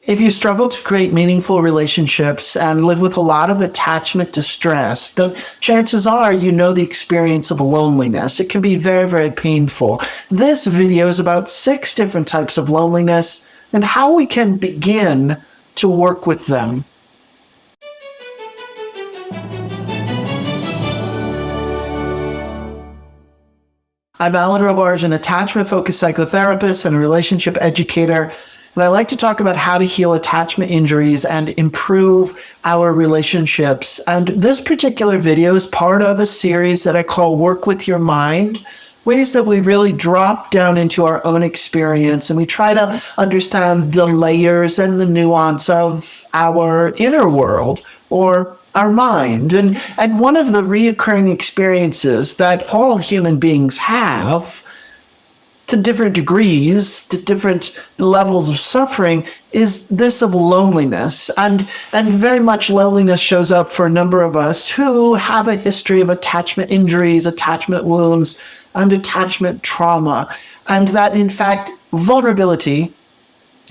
If you struggle to create meaningful relationships and live with a lot of attachment distress, the chances are you know the experience of loneliness. It can be very, very painful. This video is about 6 different types of loneliness and how we can begin to work with them. I'm Alan Robarge, an attachment-focused psychotherapist and a relationship educator. And I like to talk about how to heal attachment injuries and improve our relationships. And this particular video is part of a series that I call Work With Your Mind, ways that we really drop down into our own experience and we try to understand the layers and the nuance of our inner world or our mind. And one of the reoccurring experiences that all human beings have, to different degrees, to different levels of suffering, is this of loneliness. And very much loneliness shows up for a number of us who have a history of attachment injuries, attachment wounds, and attachment trauma. And that, in fact, vulnerability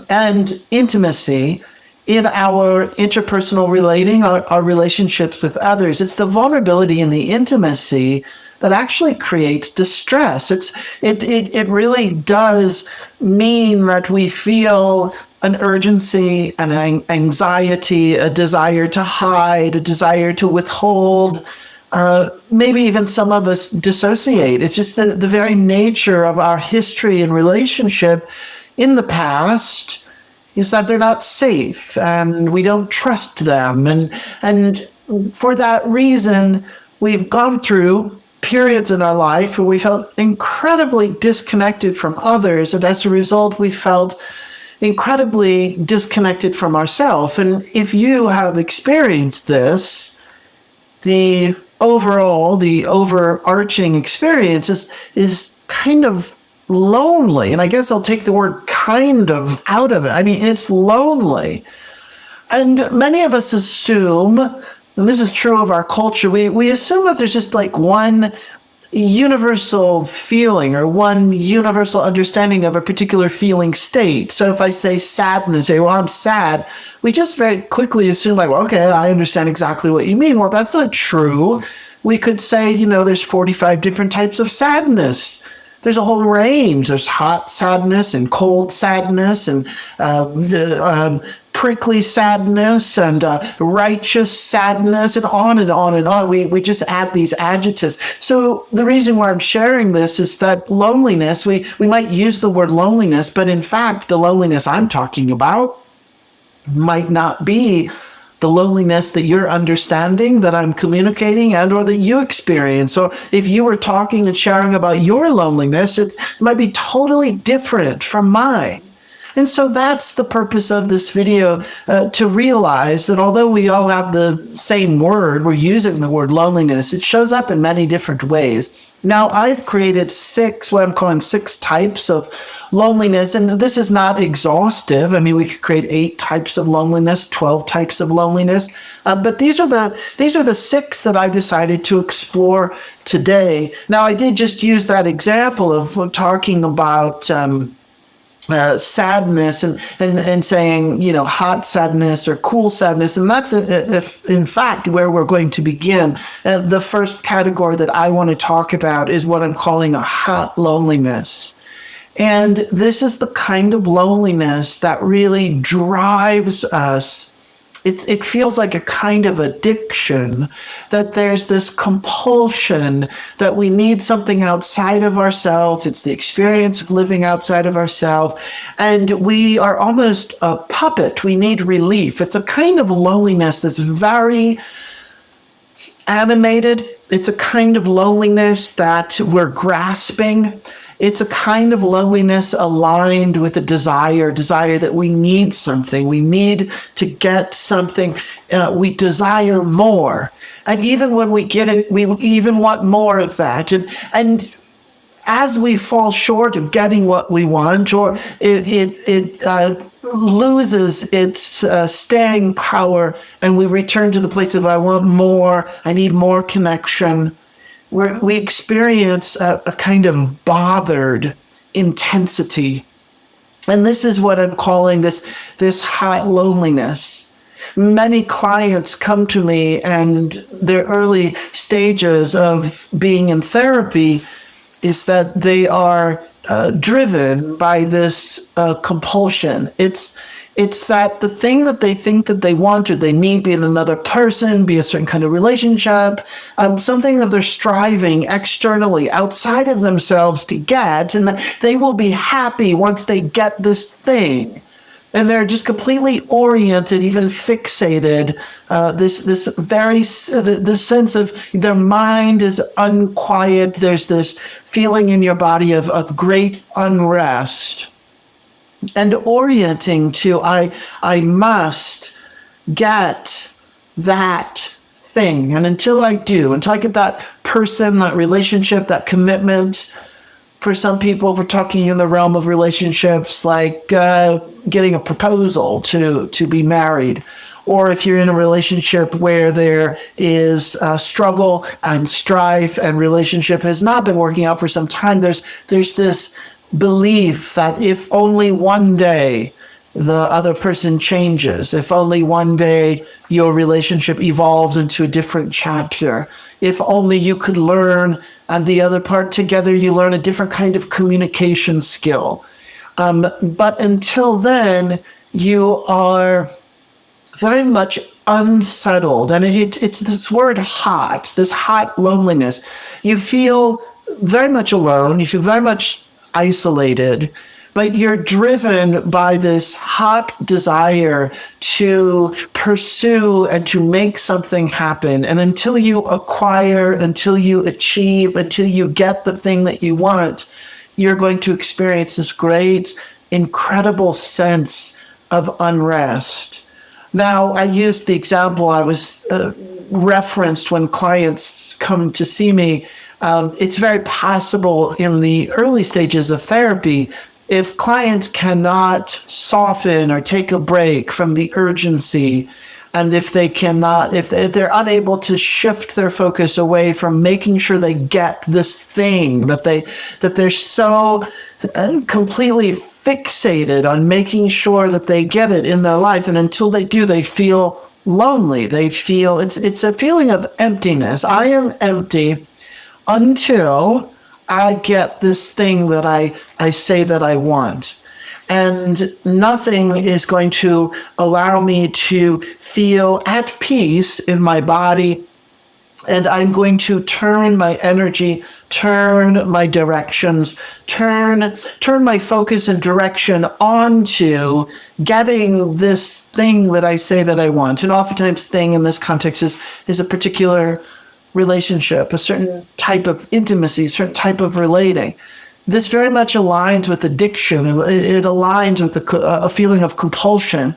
and intimacy in our interpersonal relating, our relationships with others, it's the vulnerability and the intimacy that actually creates distress. It really does mean that we feel an urgency, an anxiety, a desire to hide, a desire to withhold. Maybe even some of us dissociate. It's just the very nature of our history and relationship in the past is that they're not safe and we don't trust them. And for that reason, we've gone through periods in our life where we felt incredibly disconnected from others. And as a result, we felt incredibly disconnected from ourselves. And if you have experienced this, the overarching experience is kind of lonely. And I guess I'll take the word kind of out of it. I mean, it's lonely. And many of us assume, and this is true of our culture, we assume that there's just like one universal feeling or one universal understanding of a particular feeling state. So if I say sadness, say, well, I'm sad, we just very quickly assume like, well, okay, I understand exactly what you mean. Well, that's not true. We could say, there's 45 different types of sadness. There's a whole range. There's hot sadness and cold sadness and prickly sadness and righteous sadness and on and on and on. We just add these adjectives. So the reason why I'm sharing this is that loneliness, we might use the word loneliness, but in fact, the loneliness I'm talking about might not be the loneliness that you're understanding, that I'm communicating, and or that you experience. So if you were talking and sharing about your loneliness, it might be totally different from mine. And so that's the purpose of this video, to realize that although we all have the same word, we're using the word loneliness, it shows up in many different ways. Now, I've created what I'm calling 6 types of loneliness, and this is not exhaustive. I mean, we could create 8 types of loneliness, 12 types of loneliness, but these are the 6 that I decided to explore today. Now, I did just use that example of talking about sadness and saying, hot sadness or cool sadness. And that's, in fact, where we're going to begin. The first category that I want to talk about is what I'm calling a hot loneliness. And this is the kind of loneliness that really drives us. It feels like a kind of addiction, that there's this compulsion that we need something outside of ourselves. It's the experience of living outside of ourselves. And we are almost a puppet. We need relief. It's a kind of loneliness that's very animated. It's a kind of loneliness that we're grasping. It's a kind of loneliness aligned with a desire that we need something. We need to get something. We desire more. And even when we get it, we even want more of that. And as we fall short of getting what we want, or it loses its staying power, and we return to the place of, I want more, I need more connection, where we experience a kind of bothered intensity And this is what I'm calling this high loneliness. Many clients come to me, and their early stages of being in therapy is that they are driven by this compulsion. It's that the thing that they think that they want or they need, be it another person, be a certain kind of relationship, something that they're striving externally outside of themselves to get, and that they will be happy once they get this thing. And they're just completely oriented, even fixated. This sense of their mind is unquiet. There's this feeling in your body of great unrest, and orienting to I must get that thing, and until I get that person, that relationship, that commitment. For some people, we're talking in the realm of relationships like getting a proposal to be married. Or if you're in a relationship where there is struggle and strife and relationship has not been working out for some time, there's this belief that if only one day the other person changes, if only one day your relationship evolves into a different chapter, if only you could learn and the other part together, you learn a different kind of communication skill. But until then, you are very much unsettled. And it's this word hot, this hot loneliness. You feel very much alone. You feel very much isolated, but you're driven by this hot desire to pursue and to make something happen. And until you acquire, until you achieve, until you get the thing that you want, you're going to experience this great, incredible sense of unrest. Now, I used the example I was referenced when clients come to see me. It's very possible in the early stages of therapy, if clients cannot soften or take a break from the urgency, and if they're unable to shift their focus away from making sure they get this thing, that they're so completely fixated on making sure that they get it in their life, and until they do, they feel lonely. They feel it's a feeling of emptiness. I am empty until I get this thing that I say that I want. And nothing is going to allow me to feel at peace in my body. And I'm going to turn my energy, turn my directions, turn my focus and direction onto getting this thing that I say that I want. And oftentimes thing in this context is a particular relationship, a certain type of intimacy, a certain type of relating. This very much aligns with addiction. It aligns with a feeling of compulsion.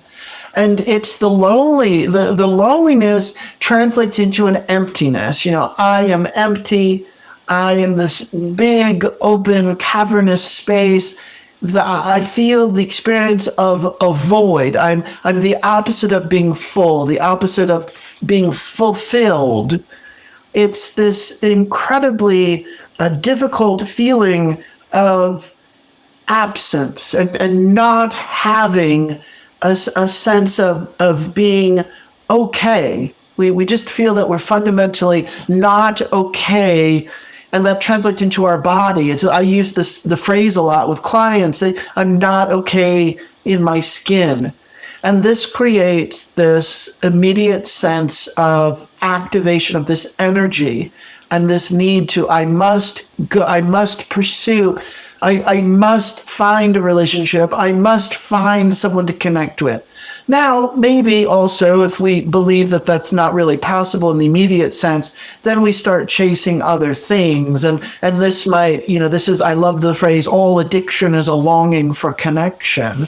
And it's the loneliness translates into an emptiness. I am empty. I am this big, open, cavernous space. I feel the experience of a void. I'm the opposite of being full, the opposite of being fulfilled. It's this incredibly difficult feeling of absence and not having a sense of being okay. We just feel that we're fundamentally not okay, and that translates into our body. I use the phrase a lot with clients. I'm not okay in my skin. And this creates this immediate sense of activation of this energy and this need to, I must pursue, I must find a relationship, I must find someone to connect with. Now, maybe also if we believe that that's not really possible in the immediate sense, then we start chasing other things. And this might, I love the phrase, all addiction is a longing for connection.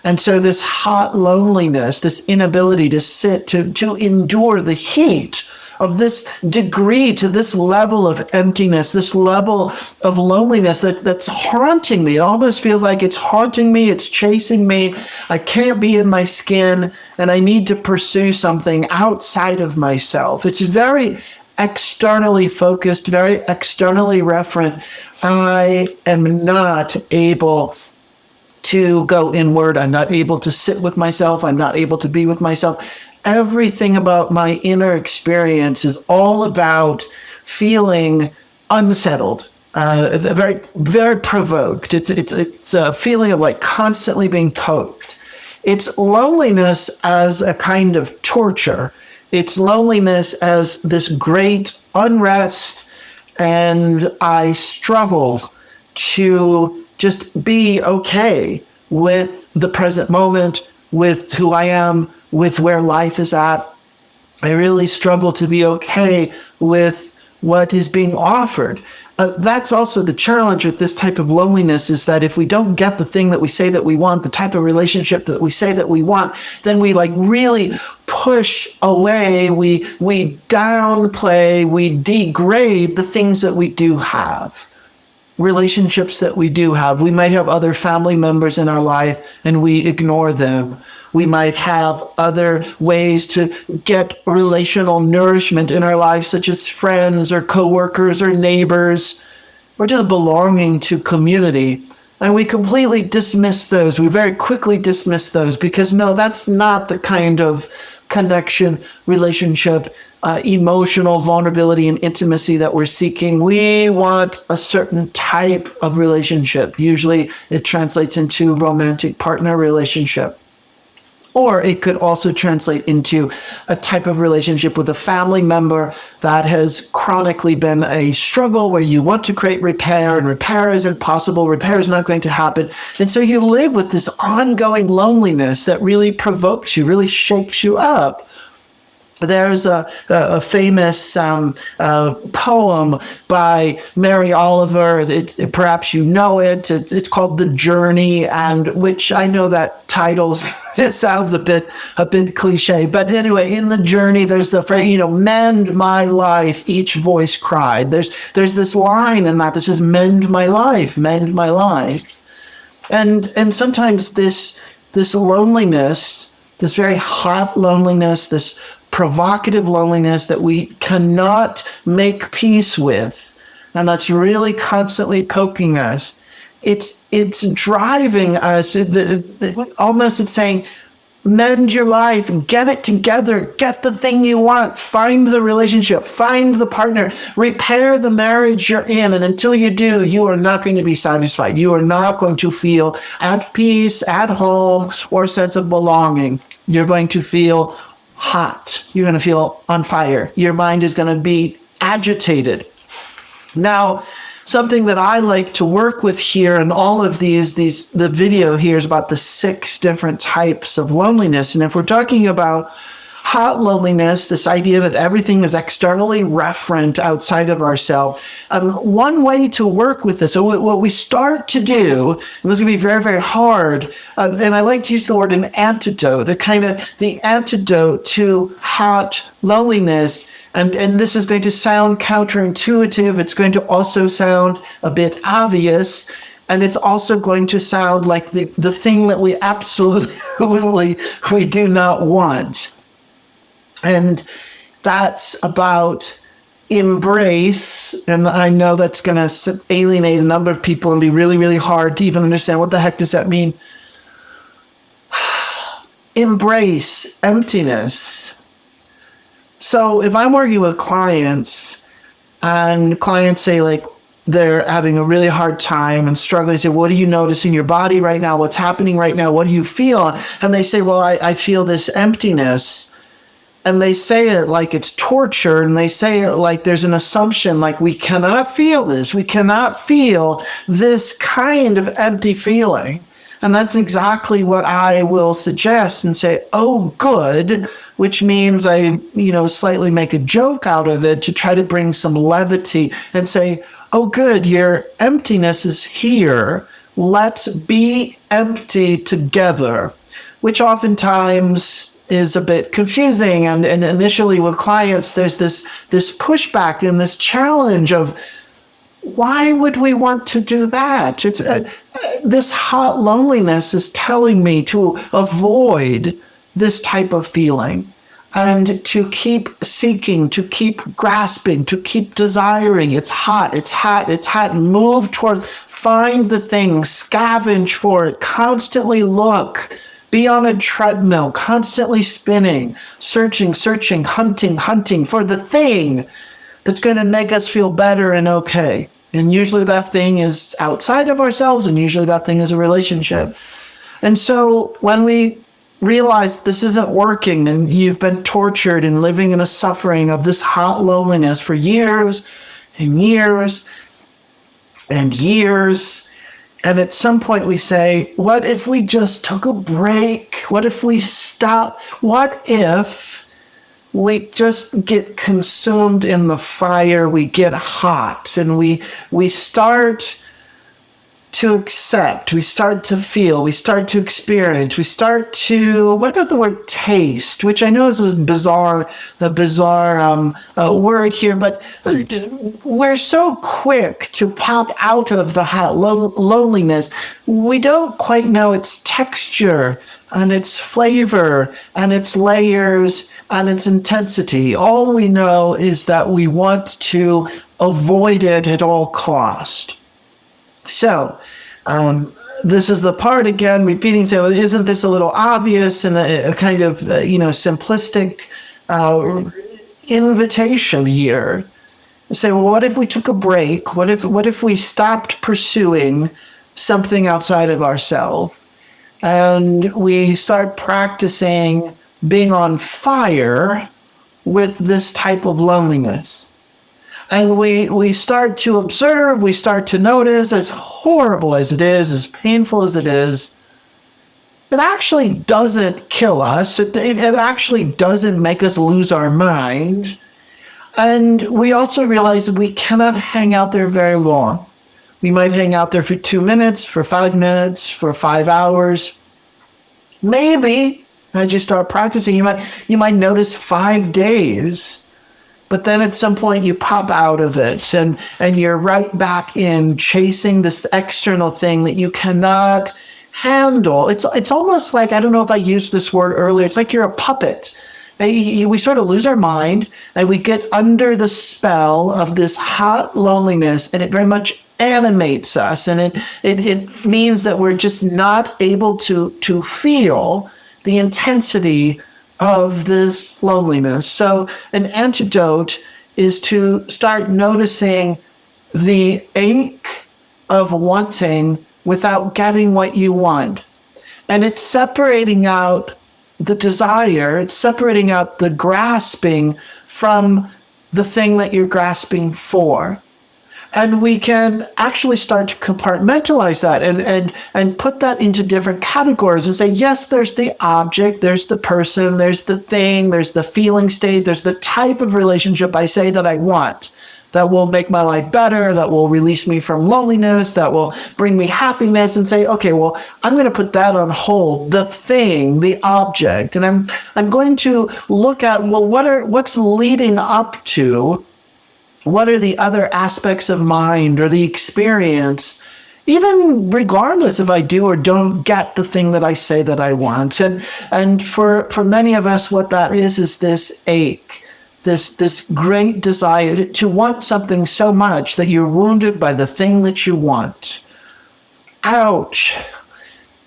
And so this hot loneliness, this inability to sit, to endure the heat of this degree, to this level of emptiness, this level of loneliness that's haunting me. It almost feels like it's haunting me, it's chasing me. I can't be in my skin, and I need to pursue something outside of myself. It's very externally focused, very externally referent. I am not able to go inward. I'm not able to sit with myself. I'm not able to be with myself. Everything about my inner experience is all about feeling unsettled, very, very provoked. It's a feeling of like constantly being poked. It's loneliness as a kind of torture. It's loneliness as this great unrest, and I struggle to just be okay with the present moment, with who I am, with where life is at. I really struggle to be okay with what is being offered. That's also the challenge with this type of loneliness, is that if we don't get the thing that we say that we want, the type of relationship that we say that we want, then we like really push away, we downplay, we degrade the things that we do have. Relationships that we do have. We might have other family members in our life and we ignore them. We might have other ways to get relational nourishment in our life, such as friends or coworkers or neighbors, or just belonging to community. And we completely dismiss those. We very quickly dismiss those because no, that's not the kind of connection, relationship, emotional vulnerability and intimacy that we're seeking. We want a certain type of relationship. Usually it translates into romantic partner relationship. Or it could also translate into a type of relationship with a family member that has chronically been a struggle, where you want to create repair and repair isn't possible. Repair is not going to happen. And so you live with this ongoing loneliness that really provokes you, really shakes you up. There's a famous poem by Mary Oliver. Perhaps you know it. It's called "The Journey," and which I know that titles it sounds a bit cliche, but anyway, in the journey, there's the phrase, "Mend my life," each voice cried. There's this line in that says, "Mend my life, mend my life," and sometimes this loneliness, this very hot loneliness, this provocative loneliness that we cannot make peace with, and that's really constantly poking us. It's driving us. Almost it's saying, mend your life, get it together, get the thing you want, find the relationship, find the partner, repair the marriage you're in. And until you do, you are not going to be satisfied. You are not going to feel at peace, at home, or a sense of belonging. You're going to feel hot. You're going to feel on fire. Your mind is going to be agitated. Now, something that I like to work with here in all of the video here is about the 6 different types of loneliness. And if we're talking about hot loneliness, this idea that everything is externally referent outside of ourselves, one way to work with this, so what we start to do, and this is going to be very, very hard, and I like to use the word an antidote, the antidote to hot loneliness. And this is going to sound counterintuitive. It's going to also sound a bit obvious. And it's also going to sound like the thing that we absolutely we do not want. And that's about embrace. And I know that's going to alienate a number of people and be really, really hard to even understand. What the heck does that mean? Embrace emptiness. So if I'm working with clients and clients say like they're having a really hard time and struggling, I say, what do you notice in your body right now? What's happening right now? What do you feel? And they say, well, I feel this emptiness. And they say it like it's torture. And they say it like there's an assumption, like we cannot feel this. We cannot feel this kind of empty feeling. And that's exactly what I will suggest and say, oh, good, which means I, slightly make a joke out of it to try to bring some levity and say, oh, good, your emptiness is here. Let's be empty together, which oftentimes is a bit confusing. And initially with clients, there's this pushback and this challenge of, why would we want to do that? It's this hot loneliness is telling me to avoid this type of feeling. and to keep seeking, to keep grasping, to keep desiring. It's hot, it's hot, it's hot. Move toward, find the thing, scavenge for it, constantly look. Be on a treadmill, constantly spinning, searching, searching, hunting, hunting for the thing that's going to make us feel better and okay. And usually that thing is outside of ourselves, and usually that thing is a relationship. And so when we realize this isn't working and you've been tortured and living in a suffering of this hot loneliness for years and years and years, and at some point we say, what if we just took a break? What if we stop? What if we just get consumed in the fire, we get hot, and we start to accept, we start to feel, we start to experience, we start to, what about the word taste, which I know is a bizarre word here, but we're so quick to pop out of the hot loneliness. We don't quite know its texture and its flavor and its layers and its intensity. All we know is that we want to avoid it at all cost. So, this is the part, again, repeating, saying, well, isn't this a little obvious and a kind of, simplistic invitation here? Say, well, what if we took a break? What if we stopped pursuing something outside of ourselves and we start practicing being on fire with this type of loneliness? And we start to observe, we start to notice, as horrible as it is, as painful as it is, it actually doesn't kill us. It actually doesn't make us lose our mind. And we also realize that we cannot hang out there very long. We might hang out there for 2 minutes, for 5 minutes, for 5 hours. Maybe, as you start practicing, you might notice 5 days. But then at some point you pop out of it and you're right back in chasing this external thing that you cannot handle. It's almost like, I don't know if I used this word earlier, it's like you're a puppet. We sort of lose our mind and we get under the spell of this hot loneliness, and it very much animates us. And it means that we're just not able to feel the intensity of this loneliness. So an antidote is to start noticing the ache of wanting without getting what you want. And it's separating out the desire, it's separating out the grasping from the thing that you're grasping for. And we can actually start to compartmentalize that and put that into different categories and say, yes, there's the object, there's the person, there's the thing, there's the feeling state, there's the type of relationship I say that I want, that will make my life better, that will release me from loneliness, that will bring me happiness, and say, okay, well, I'm going to put that on hold, the thing, the object. And I'm going to look at, well, what's leading up to, what are the other aspects of mind or the experience, even regardless if I do or don't get the thing that I say that I want. And for many of us, what that is this ache, this great desire to want something so much that you're wounded by the thing that you want. Ouch.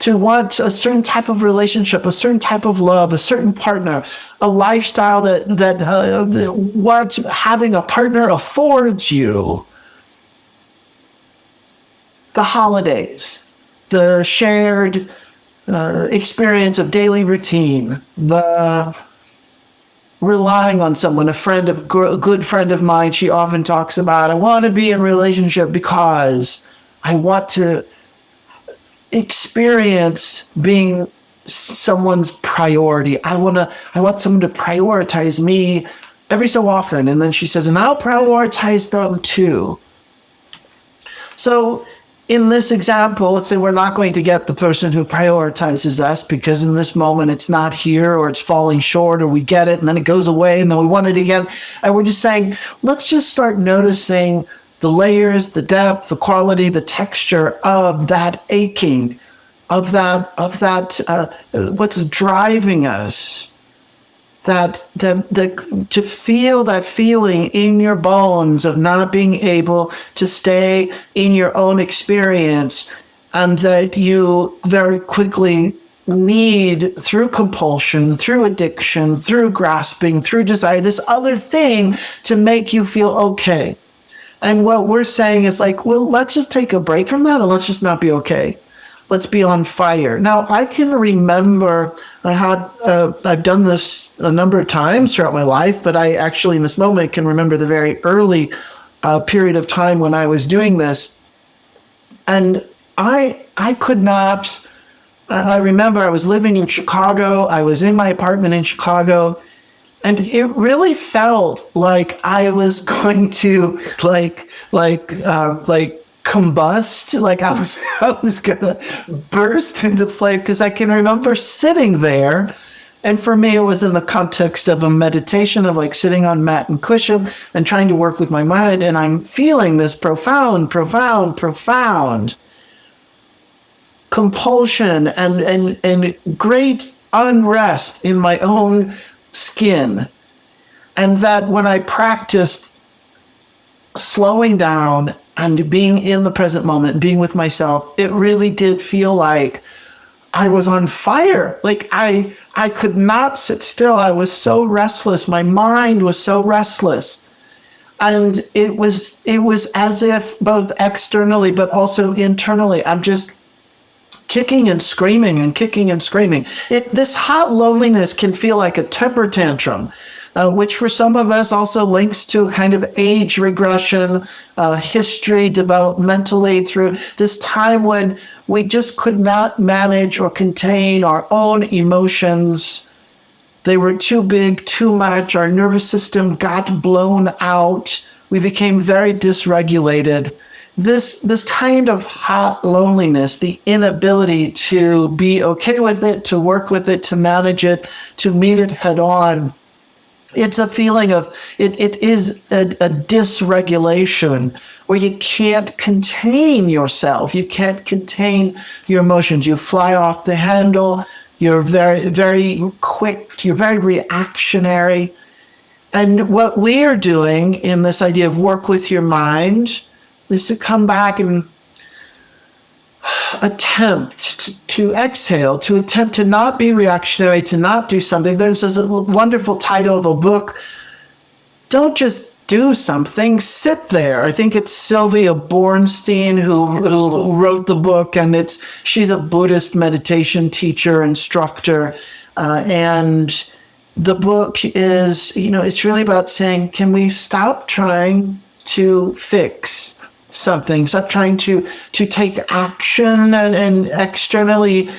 To want a certain type of relationship, a certain type of love, a certain partner, a lifestyle that what having a partner affords you. The holidays, the shared experience of daily routine, the relying on someone, a good friend of mine, she often talks about, I want to be in a relationship because I want to experience being someone's priority. I want someone to prioritize me every so often. And then she says, and I'll prioritize them too. So in this example, let's say we're not going to get the person who prioritizes us because in this moment it's not here, or it's falling short, or we get it and then it goes away and then we want it again. And we're just saying, let's just start noticing the layers, the depth, the quality, the texture of that aching, of that what's driving us, to feel that feeling in your bones of not being able to stay in your own experience, and that you very quickly need, through compulsion, through addiction, through grasping, through desire, this other thing to make you feel okay. And what we're saying is like, well, let's just take a break from that and let's just not be okay. Let's be on fire. Now, I can remember I've done this a number of times throughout my life, but I actually in this moment can remember the very early period of time when I was doing this. And I could not, I remember I was living in Chicago. I was in my apartment in Chicago, and it really felt like I was going to combust, like I was gonna burst into flame, because I can remember sitting there. And for me, it was in the context of a meditation of like sitting on mat and cushion and trying to work with my mind. And I'm feeling this profound compulsion and great unrest in my own skin. And that when I practiced slowing down and being in the present moment, being with myself, it really did feel like I was on fire. Like I could not sit still. I was so restless. My mind was so restless. And it was as if both externally but also internally, I'm just kicking and screaming and kicking and screaming. This hot loneliness can feel like a temper tantrum, which for some of us also links to kind of age regression, history developmentally, through this time when we just could not manage or contain our own emotions. They were too big, too much. Our nervous system got blown out. We became very dysregulated. This kind of hot loneliness, the inability to be okay with it, to work with it, to manage it, to meet it head on, it's a feeling of, it is a dysregulation where you can't contain yourself. You can't contain your emotions. You fly off the handle. You're very, very quick. You're very reactionary. And what we are doing in this idea of work with your mind is to come back and attempt to exhale, to attempt to not be reactionary, to not do something. There's this wonderful title of a book, Don't Just Do Something, Sit There. I think it's Sylvia Bornstein who wrote the book, and she's a Buddhist meditation teacher, instructor, and the book is, it's really about saying, can we stop trying to fix something, stop trying to take action and externally,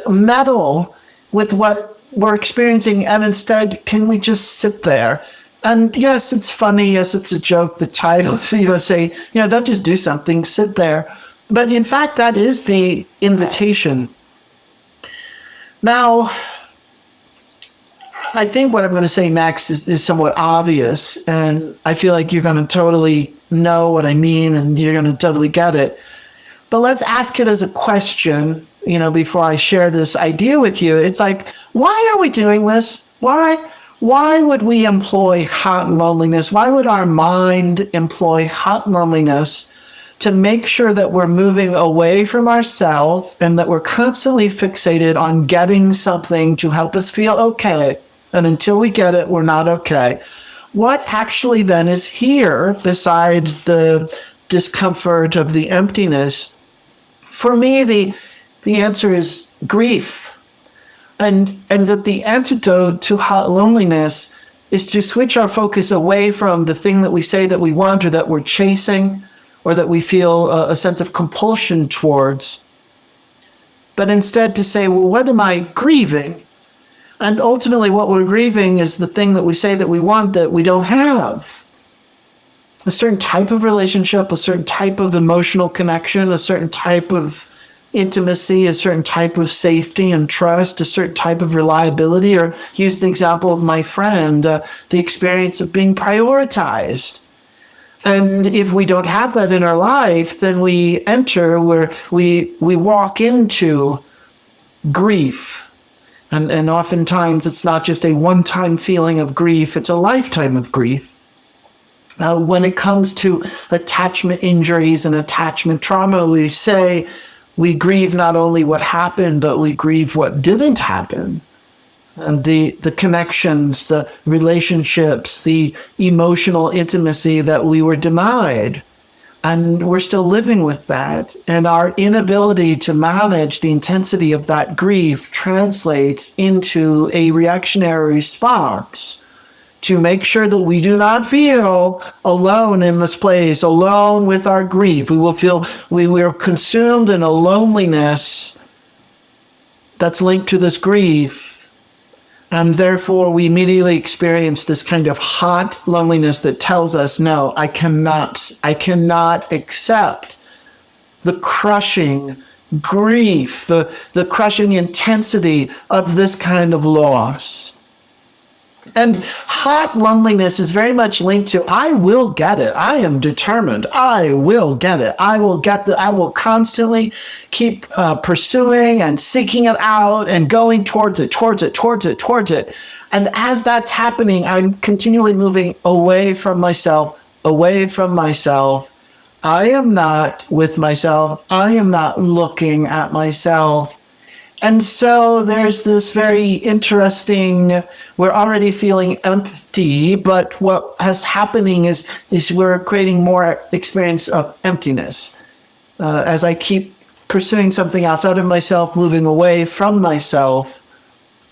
meddle with what we're experiencing, and instead, can we just sit there? And yes, it's funny, yes, it's a joke, the title, say, don't just do something, sit there. But in fact, that is the invitation. Now, I think what I'm going to say next is somewhat obvious, and I feel like you're going to totally know what I mean and you're going to totally get it. But let's ask it as a question, before I share this idea with you. It's like, why are we doing this? Why would we employ hot loneliness? Why would our mind employ hot loneliness to make sure that we're moving away from ourselves and that we're constantly fixated on getting something to help us feel okay? And until we get it, we're not okay. What actually then is here besides the discomfort of the emptiness? For me, the answer is grief. And that the antidote to hot loneliness is to switch our focus away from the thing that we say that we want or that we're chasing or that we feel a sense of compulsion towards, but instead to say, well, what am I grieving? And ultimately what we're grieving is the thing that we say that we want that we don't have. A certain type of relationship, a certain type of emotional connection, a certain type of intimacy, a certain type of safety and trust, a certain type of reliability, or use the example of my friend, the experience of being prioritized. And if we don't have that in our life, then we enter where we walk into grief. And oftentimes it's not just a one-time feeling of grief, it's a lifetime of grief. When it comes to attachment injuries and attachment trauma, we say we grieve not only what happened, but we grieve what didn't happen. And the connections, the relationships, the emotional intimacy that we were denied. And we're still living with that. And our inability to manage the intensity of that grief translates into a reactionary response to make sure that we do not feel alone in this place, alone with our grief. We will feel we are consumed in a loneliness that's linked to this grief. And therefore, we immediately experience this kind of hot loneliness that tells us, no, I cannot accept the crushing grief, the crushing intensity of this kind of loss. And hot loneliness is very much linked to, I will get it. I am determined. I will get it. I will constantly keep pursuing and seeking it out and going towards it. And as that's happening, I'm continually moving away from myself. I am not with myself. I am not looking at myself. And so there's this very interesting, we're already feeling empty, but what is happening is we're creating more experience of emptiness. As I keep pursuing something outside of myself, moving away from myself,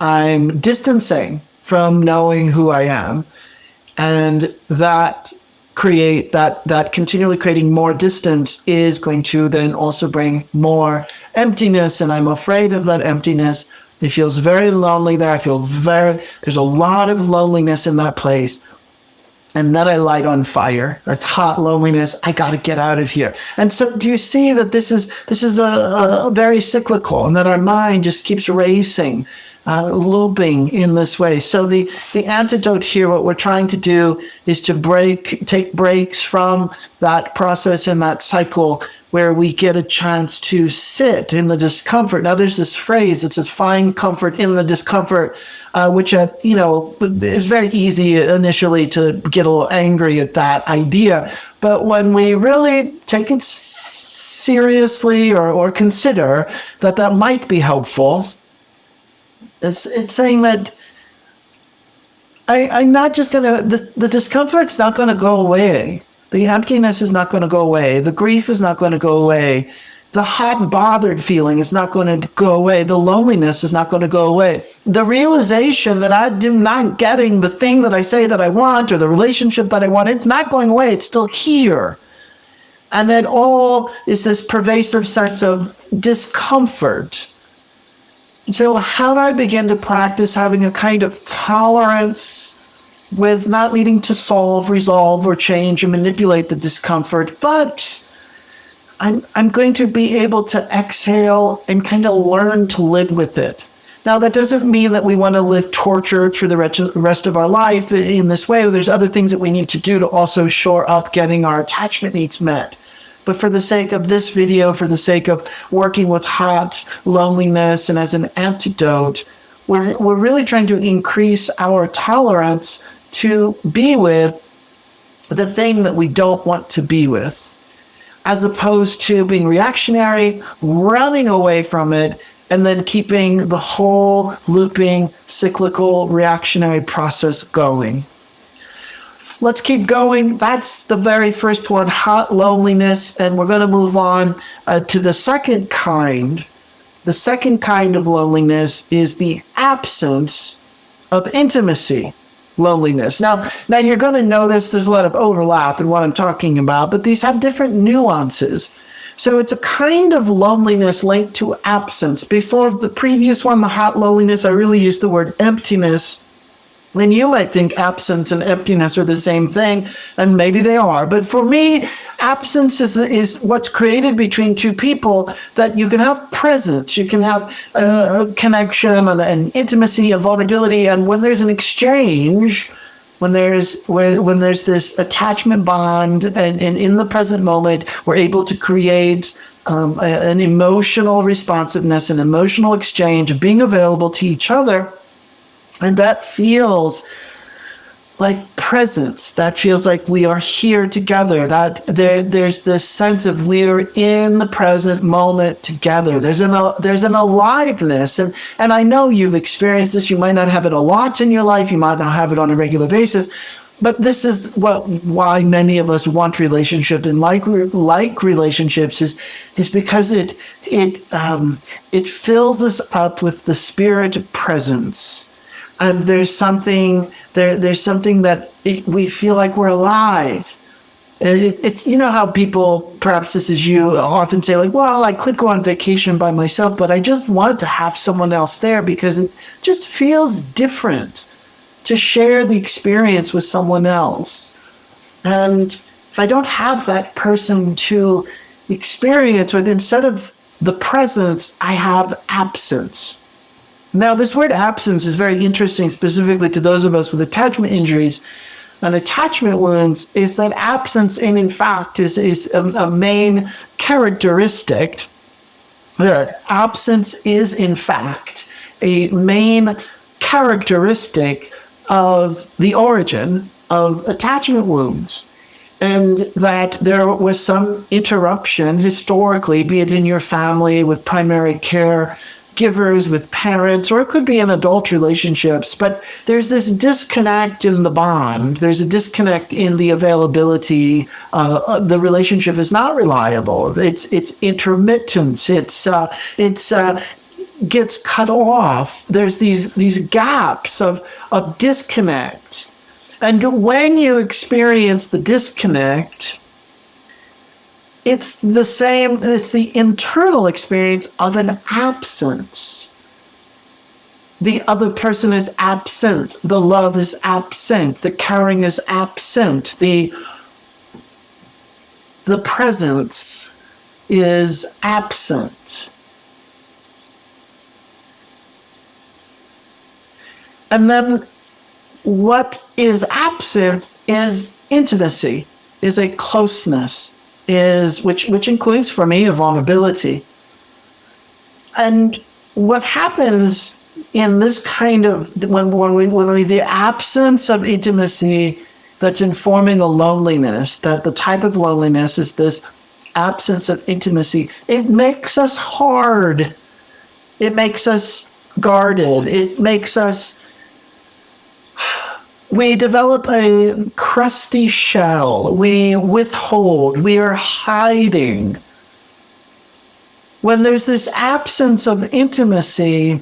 I'm distancing from knowing who I am. And that continually creating more distance is going to then also bring more emptiness, and I'm afraid of that emptiness. It feels very lonely there. There's a lot of loneliness in that place. And then I light on fire. That's hot loneliness. I got to get out of here. And so do you see that this is a very cyclical, and that our mind just keeps racing, looping in this way. So the antidote here, what we're trying to do is to take breaks from that process and that cycle where we get a chance to sit in the discomfort. Now there's this phrase, it says find comfort in the discomfort, which, is very easy initially to get a little angry at that idea. But when we really take it seriously or consider that might be helpful, it's saying that I'm not just going to, the discomfort's not going to go away. The emptiness is not going to go away. The grief is not going to go away. The hot, bothered feeling is not going to go away. The loneliness is not going to go away. The realization that I'm not getting the thing that I say that I want or the relationship that I want, it's not going away. It's still here. And then all is this pervasive sense of discomfort. And so how do I begin to practice having a kind of tolerance with not needing to solve, resolve, or change or manipulate the discomfort, but I'm going to be able to exhale and kind of learn to live with it. Now, that doesn't mean that we want to live tortured for the rest of our life in this way. There's other things that we need to do to also shore up getting our attachment needs met. But for the sake of this video, for the sake of working with hot loneliness and as an antidote, we're really trying to increase our tolerance to be with the thing that we don't want to be with, as opposed to being reactionary, running away from it, and then keeping the whole looping, cyclical, reactionary process going. Let's keep going. That's the very first one, hot loneliness. And we're going to move on to the second kind. The second kind of loneliness is the absence of intimacy loneliness. Now you're going to notice there's a lot of overlap in what I'm talking about, but these have different nuances. So it's a kind of loneliness linked to absence. Before the previous one, the hot loneliness, I really used the word emptiness. And you might think absence and emptiness are the same thing, and maybe they are. But for me, absence is what's created between two people, that you can have presence, you can have a connection and intimacy and vulnerability. And when there's an exchange, when there's this attachment bond, and in the present moment, we're able to create an emotional responsiveness, an emotional exchange of being available to each other. And that feels like presence. That feels like we are here together. That there's this sense of we're in the present moment together. There's an aliveness, and I know you've experienced this. You might not have it a lot in your life. You might not have it on a regular basis, but this is why many of us want relationship and like relationships is because it fills us up with the spirit of presence. And there's something that we feel like we're alive. It's how people, perhaps this is you, often say like, well, I could go on vacation by myself, but I just want to have someone else there because it just feels different to share the experience with someone else. And if I don't have that person to experience with, instead of the presence, I have absence. Now, this word absence is very interesting, specifically to those of us with attachment injuries and attachment wounds, is that absence, in fact, is a main characteristic. Absence is, in fact, a main characteristic of the origin of attachment wounds. And that there was some interruption historically, be it in your family with primary care givers, with parents, or it could be in adult relationships, but there's this disconnect in the bond. There's a disconnect in the availability. The relationship is not reliable. It's intermittent. It's gets cut off. There's these gaps of disconnect. And when you experience the disconnect, it's the internal experience of an absence. The other person is absent. The love is absent. The caring is absent. The presence is absent. And then what is absent is intimacy, is a closeness, which includes for me a vulnerability. And what happens in this kind of when we the absence of intimacy that's informing a loneliness, that the type of loneliness is this absence of intimacy, it makes us hard. It makes us guarded. It makes us we develop a crusty shell. We withhold. We are hiding. When there's this absence of intimacy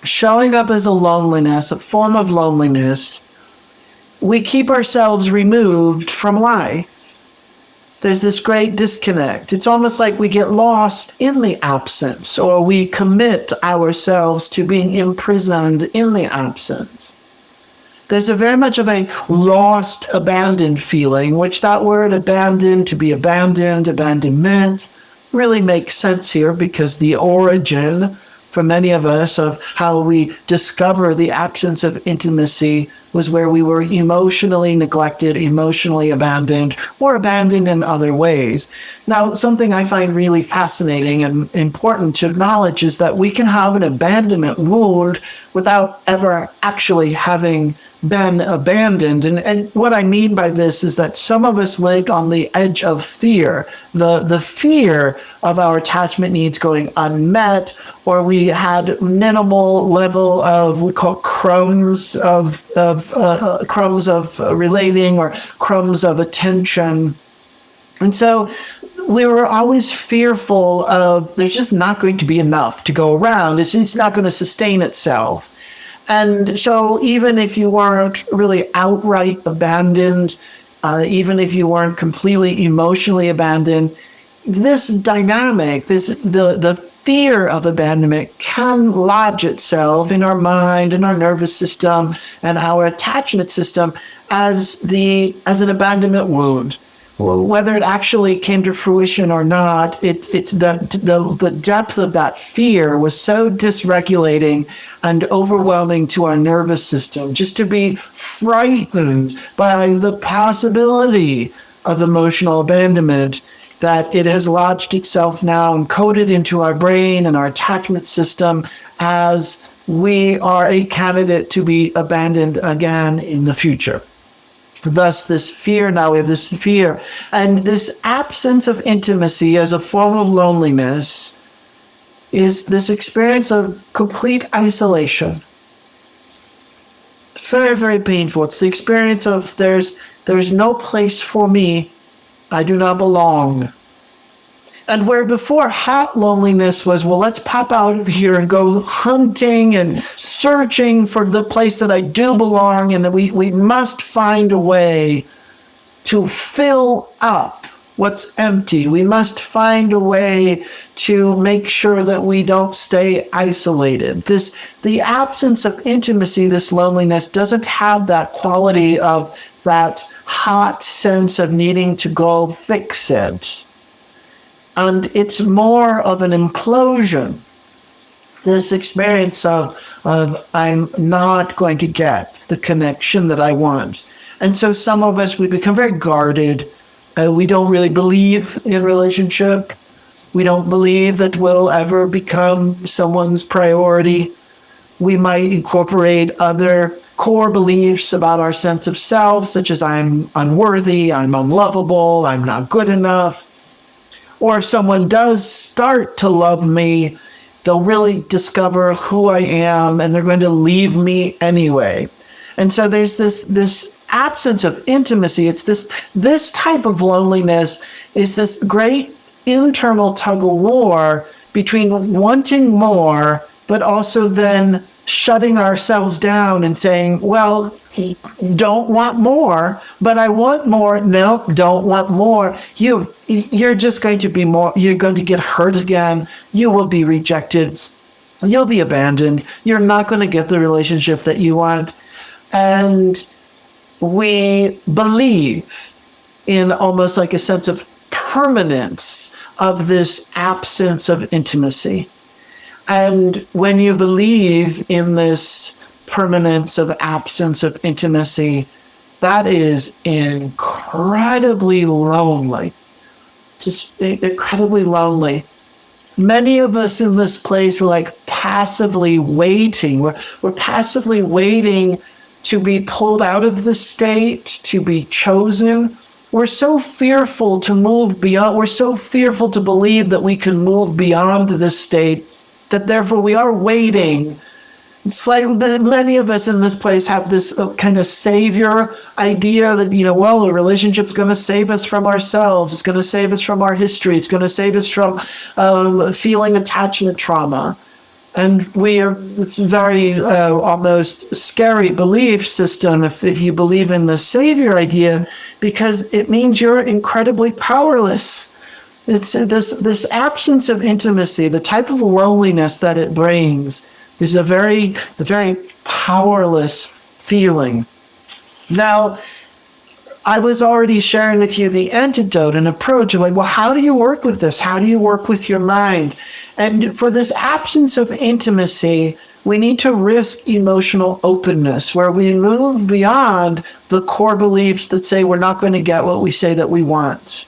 showing up as a loneliness, a form of loneliness, we keep ourselves removed from life. There's this great disconnect. It's almost like we get lost in the absence, or we commit ourselves to being imprisoned in the absence. There's a very much of a lost, abandoned feeling, which that word abandoned, to be abandoned, abandonment, really makes sense here because the origin for many of us of how we discover the absence of intimacy was where we were emotionally neglected, emotionally abandoned, or abandoned in other ways. Now, something I find really fascinating and important to acknowledge is that we can have an abandonment wound without ever actually having been abandoned. And what I mean by this is that some of us lived on the edge of fear, the fear of our attachment needs going unmet, or we had minimal level of we call crumbs of relating, or crumbs of attention. And so we were always fearful of there's just not going to be enough to go around. It's not going to sustain itself. And so even if you weren't really outright abandoned, even if you weren't completely emotionally abandoned, this dynamic, the fear of abandonment can lodge itself in our mind, in our nervous system, and our attachment system as an abandonment wound. Whether it actually came to fruition or not, it's the depth of that fear was so dysregulating and overwhelming to our nervous system, just to be frightened by the possibility of emotional abandonment. that it has lodged itself now and coded into our brain and our attachment system as we are a candidate to be abandoned again in the future. Thus, this fear, now we have this fear. And this absence of intimacy as a form of loneliness is this experience of complete isolation. It's very, very painful. It's the experience of there's no place for me. I do not belong. And where before hot loneliness was, well, let's pop out of here and go hunting and searching for the place that I do belong, and that we must find a way to fill up what's empty. We must find a way to make sure that we don't stay isolated. The absence of intimacy, this loneliness, doesn't have that quality of that hot sense of needing to go fix it. And it's more of an implosion. This experience of I'm not going to get the connection that I want. And so some of us, we become very guarded. We don't really believe in relationship. We don't believe that we'll ever become someone's priority. We might incorporate other core beliefs about our sense of self, such as I'm unworthy, I'm unlovable, I'm not good enough. Or if someone does start to love me, they'll really discover who I am and they're going to leave me anyway. And so there's this absence of intimacy. It's this type of loneliness is this great internal tug of war between wanting more, but also then shutting ourselves down and saying, well, don't want more, but I want more. No, don't want more. You're just going to be more. You're going to get hurt again. You will be rejected. You'll be abandoned. You're not going to get the relationship that you want. And we believe in almost like a sense of permanence of this absence of intimacy. And when you believe in this permanence of absence of intimacy, that is incredibly lonely. Just incredibly lonely. Many of us in this place were like passively waiting. We're passively waiting to be pulled out of the state, to be chosen. We're so fearful to move beyond. We're so fearful to believe that we can move beyond this state, that therefore we are waiting. It's like many of us in this place have this kind of savior idea that, well, a relationship's going to save us from ourselves. It's going to save us from our history. It's going to save us from feeling attachment trauma. And it's very almost scary belief system if you believe in the savior idea, because it means you're incredibly powerless. It's this absence of intimacy, the type of loneliness that it brings, is a very powerless feeling. Now, I was already sharing with you the antidote and approach of like, well, how do you work with this? How do you work with your mind? And for this absence of intimacy, we need to risk emotional openness, where we move beyond the core beliefs that say we're not going to get what we say that we want.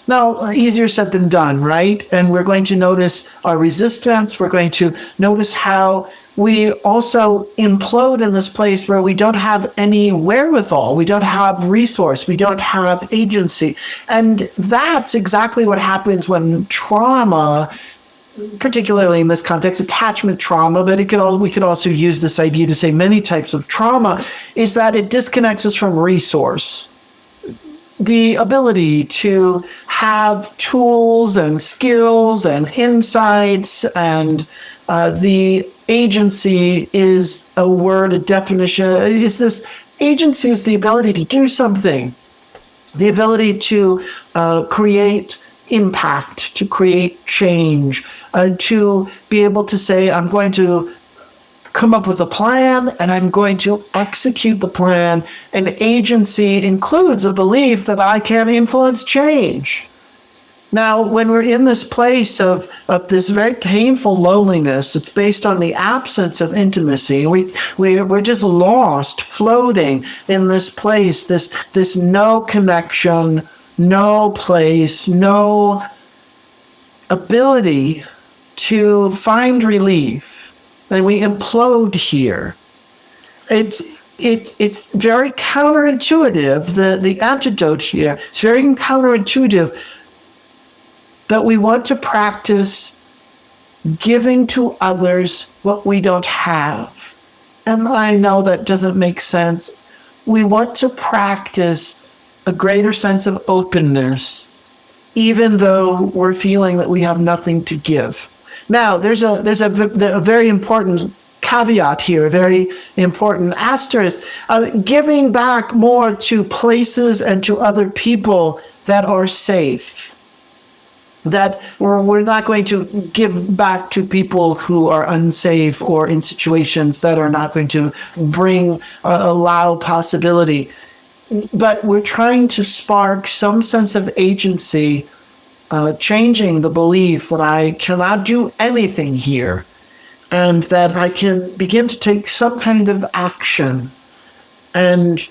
Now, easier said than done, right? And we're going to notice our resistance. We're going to notice how we also implode in this place where we don't have any wherewithal. We don't have resource. We don't have agency. And that's exactly what happens when trauma, particularly in this context, attachment trauma, but we could also use this idea to say many types of trauma, is that it disconnects us from resource. The ability to have tools and skills and insights, and the agency is a word, a definition. Agency is the ability to do something, the ability to create impact, to create change, to be able to say, I'm going to come up with a plan and I'm going to execute the plan. And agency includes a belief that I can influence change. Now, when we're in this place of this very painful loneliness, it's based on the absence of intimacy. We're just lost, floating in this place, this no connection, no place, no ability to find relief, then we implode here. It's very counterintuitive. The antidote here, it's very counterintuitive that we want to practice giving to others what we don't have. And I know that doesn't make sense. We want to practice a greater sense of openness, even though we're feeling that we have nothing to give. Now, there's a very important caveat here, a very important asterisk. Giving back more to places and to other people that are safe. That we're not going to give back to people who are unsafe or in situations that are not going to allow possibility. But we're trying to spark some sense of agency, changing the belief that I cannot do anything here and that I can begin to take some kind of action. And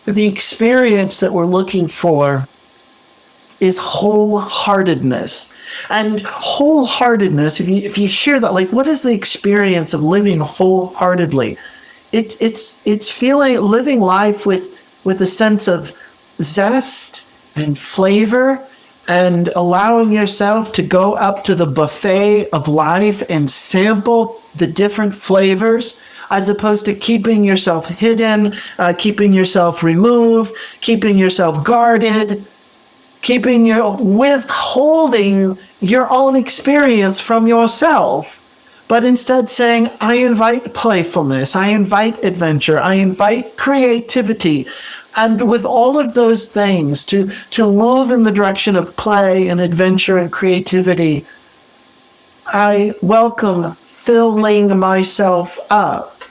the experience that we're looking for is wholeheartedness. And wholeheartedness, if you hear that, like, what is the experience of living wholeheartedly? It's living life with a sense of zest and flavor, and allowing yourself to go up to the buffet of life and sample the different flavors, as opposed to keeping yourself hidden, keeping yourself removed, keeping yourself guarded, withholding your own experience from yourself, but instead saying, I invite playfulness, I invite adventure, I invite creativity. And with all of those things, to move in the direction of play and adventure and creativity, I welcome filling myself up.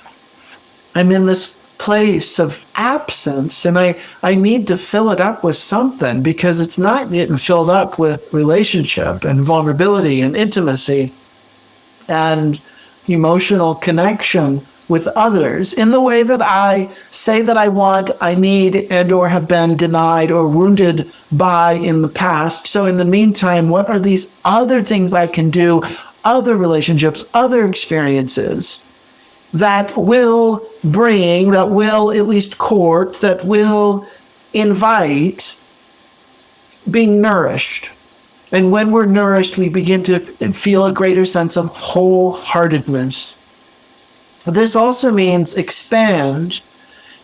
I'm in this place of absence, and I need to fill it up with something, because it's not getting filled up with relationship and vulnerability and intimacy and emotional connection with others in the way that I say that I want, I need, and or have been denied or wounded by in the past. So in the meantime, what are these other things I can do, other relationships, other experiences that will at least court, that will invite being nourished? And when we're nourished, we begin to feel a greater sense of wholeheartedness. This also means expand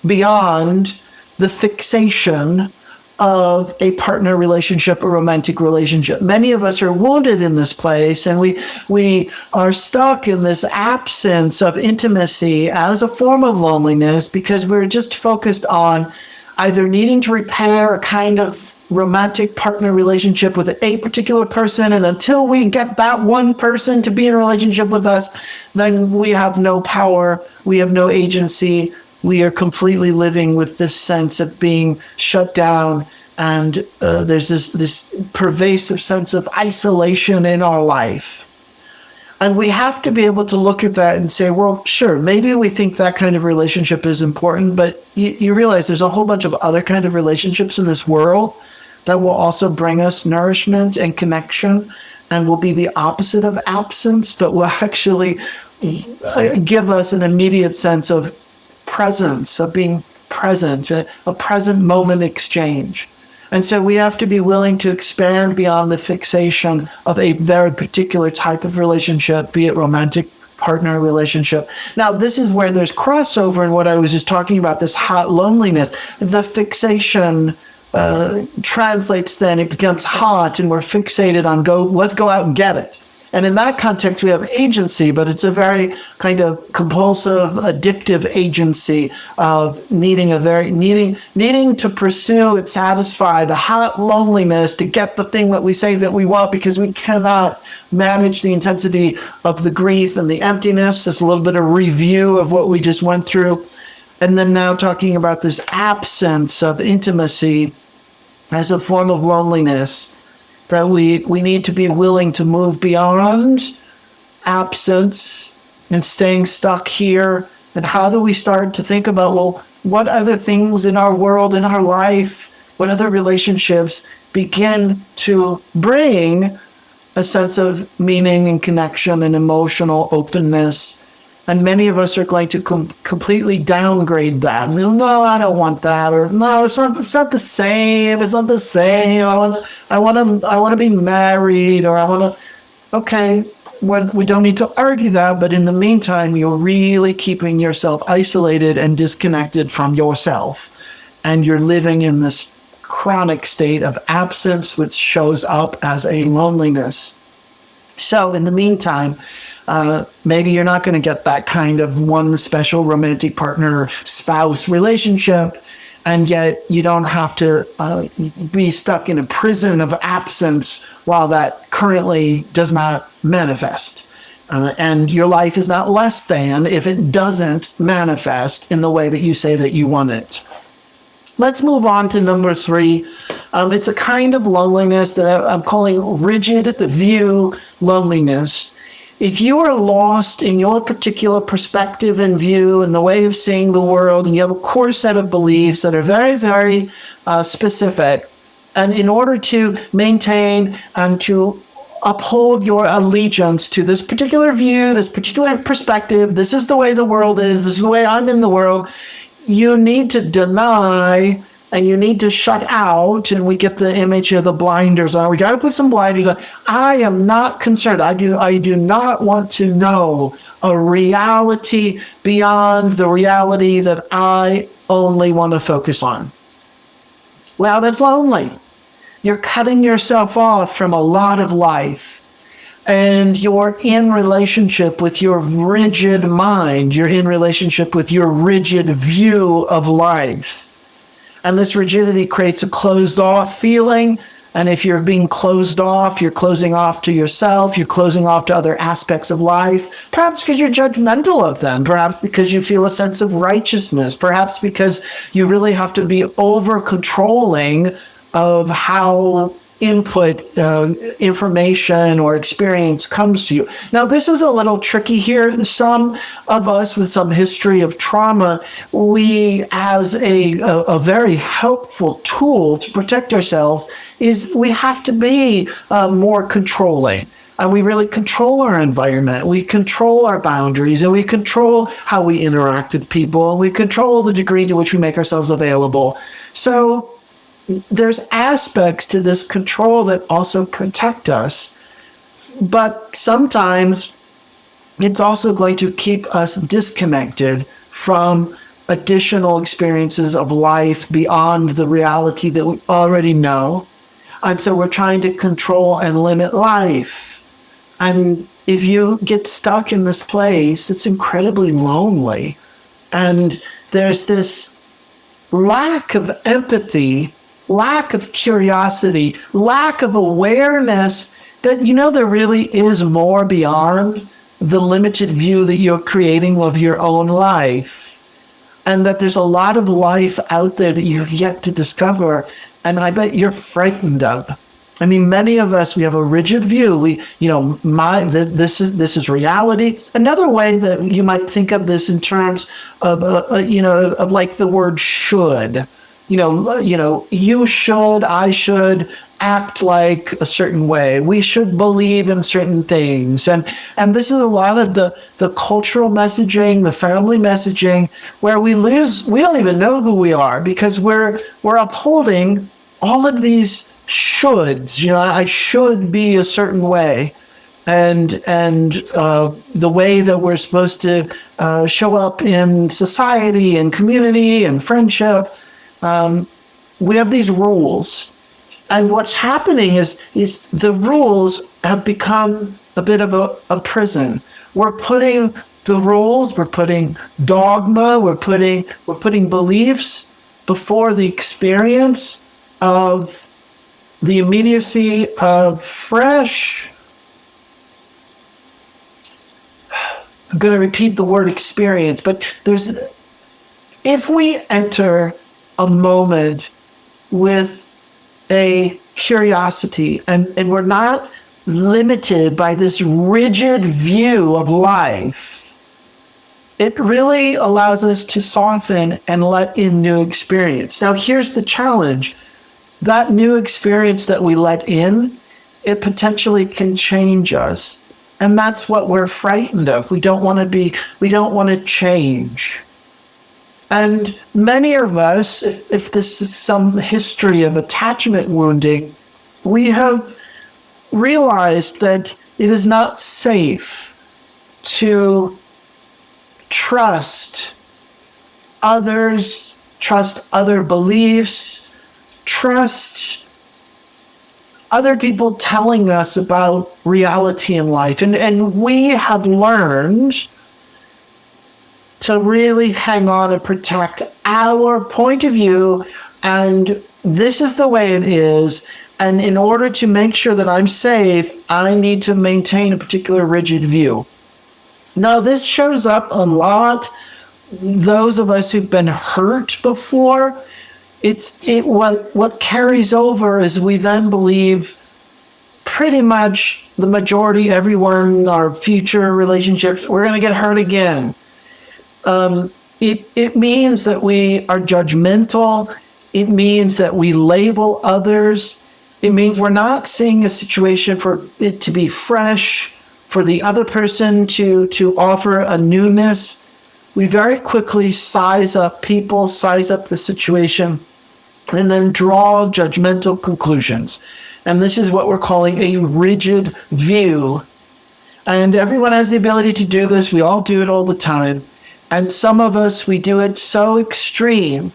beyond the fixation of a partner relationship or romantic relationship. Many of us are wounded in this place, and we are stuck in this absence of intimacy as a form of loneliness, because we're just focused on either needing to repair a kind of romantic partner relationship with a particular person, and until we get that one person to be in a relationship with us, then we have no power, we have no agency, we are completely living with this sense of being shut down, and there's this pervasive sense of isolation in our life. And we have to be able to look at that and say, well, sure, maybe we think that kind of relationship is important, but you realize there's a whole bunch of other kind of relationships in this world that will also bring us nourishment and connection, and will be the opposite of absence, but will actually give us an immediate sense of presence, of being present, a present moment exchange. And so we have to be willing to expand beyond the fixation of a very particular type of relationship, be it romantic partner relationship. Now, this is where there's crossover in what I was just talking about, this hot loneliness. The fixation translates, then it becomes hot, and we're fixated on let's go out and get it. And in that context, we have agency, but it's a very kind of compulsive, addictive agency of needing to pursue and satisfy the hot loneliness to get the thing that we say that we want, because we cannot manage the intensity of the grief and the emptiness. There's a little bit of review of what we just went through. And then now talking about this absence of intimacy as a form of loneliness, that we need to be willing to move beyond absence and staying stuck here. And how do we start to think about, well, what other things in our world, in our life, When other relationships begin to bring a sense of meaning and connection and emotional openness. And many of us are going to completely downgrade that. No, I don't want that. Or no, it's not the same. It's not the same. I want to be married, or I want to. Okay, we don't need to argue that. But in the meantime, you're really keeping yourself isolated and disconnected from yourself, and you're living in this chronic state of absence, which shows up as a loneliness. So in the meantime, maybe you're not going to get that kind of one special romantic partner spouse relationship, and yet you don't have to be stuck in a prison of absence while that currently does not manifest. And your life is not less than if it doesn't manifest in the way that you say that you want it. Let's move on to number 3. It's a kind of loneliness that I'm calling rigid view loneliness. If you are lost in your particular perspective and view and the way of seeing the world, and you have a core set of beliefs that are very, very specific, and in order to maintain and to uphold your allegiance to this particular view, this particular perspective, this is the way the world is, this is the way I'm in the world, you need to deny and you need to shut out, and we get the image of the blinders on. We got to put some blinders on. I am not concerned. I do not want to know a reality beyond the reality that I only want to focus on. Well, that's lonely. You're cutting yourself off from a lot of life. And you're in relationship with your rigid mind. You're in relationship with your rigid view of life. And this rigidity creates a closed off feeling. And if you're being closed off, you're closing off to yourself. You're closing off to other aspects of life. Perhaps because you're judgmental of them. Perhaps because you feel a sense of righteousness. Perhaps because you really have to be over controlling of how input, information or experience comes to you. Now, this is a little tricky here. Some of us with some history of trauma, we, as a very helpful tool to protect ourselves, is we have to be more controlling. And we really control our environment. We control our boundaries, and we control how we interact with people, and we control the degree to which we make ourselves available. So there's aspects to this control that also protect us, but sometimes it's also going to keep us disconnected from additional experiences of life beyond the reality that we already know. And so we're trying to control and limit life. And if you get stuck in this place, it's incredibly lonely. And there's this lack of empathy, lack of curiosity, lack of awareness that, there really is more beyond the limited view that you're creating of your own life. And that there's a lot of life out there that you have yet to discover. And I bet you're frightened of. I mean, many of us, we have a rigid view. This is reality. Another way that you might think of this in terms of, of like the word should. You should, I should act like a certain way. We should believe in certain things. And this is a lot of the cultural messaging, the family messaging, where we don't even know who we are because we're upholding all of these shoulds. I should be a certain way. And the way that we're supposed to show up in society and community and friendship. We have these rules, and what's happening is the rules have become a bit of a prison. We're putting the rules, we're putting dogma, we're putting beliefs before the experience of the immediacy of fresh. I'm going to repeat the word experience, but if we enter a moment with a curiosity and we're not limited by this rigid view of life, it really allows us to soften and let in new experience. Now, here's the challenge. that new experience that we let in, it potentially can change us. And that's what we're frightened of. We don't want to change. And many of us, if this is some history of attachment wounding, we have realized that it is not safe to trust others, trust other beliefs, trust other people telling us about reality in life. And we have learned to really hang on and protect our point of view. And this is the way it is. And in order to make sure that I'm safe, I need to maintain a particular rigid view. Now, this shows up a lot. Those of us who've been hurt before, what carries over is we then believe pretty much the majority, everyone, our future relationships, we're going to get hurt again. It means that we are judgmental. It means that we label others. It means we're not seeing a situation for it to be fresh, for the other person to offer a newness. We very quickly size up people, size up the situation, and then draw judgmental conclusions. And this is what we're calling a rigid view. And everyone has the ability to do this. We all do it all the time. And some of us, we do it so extreme.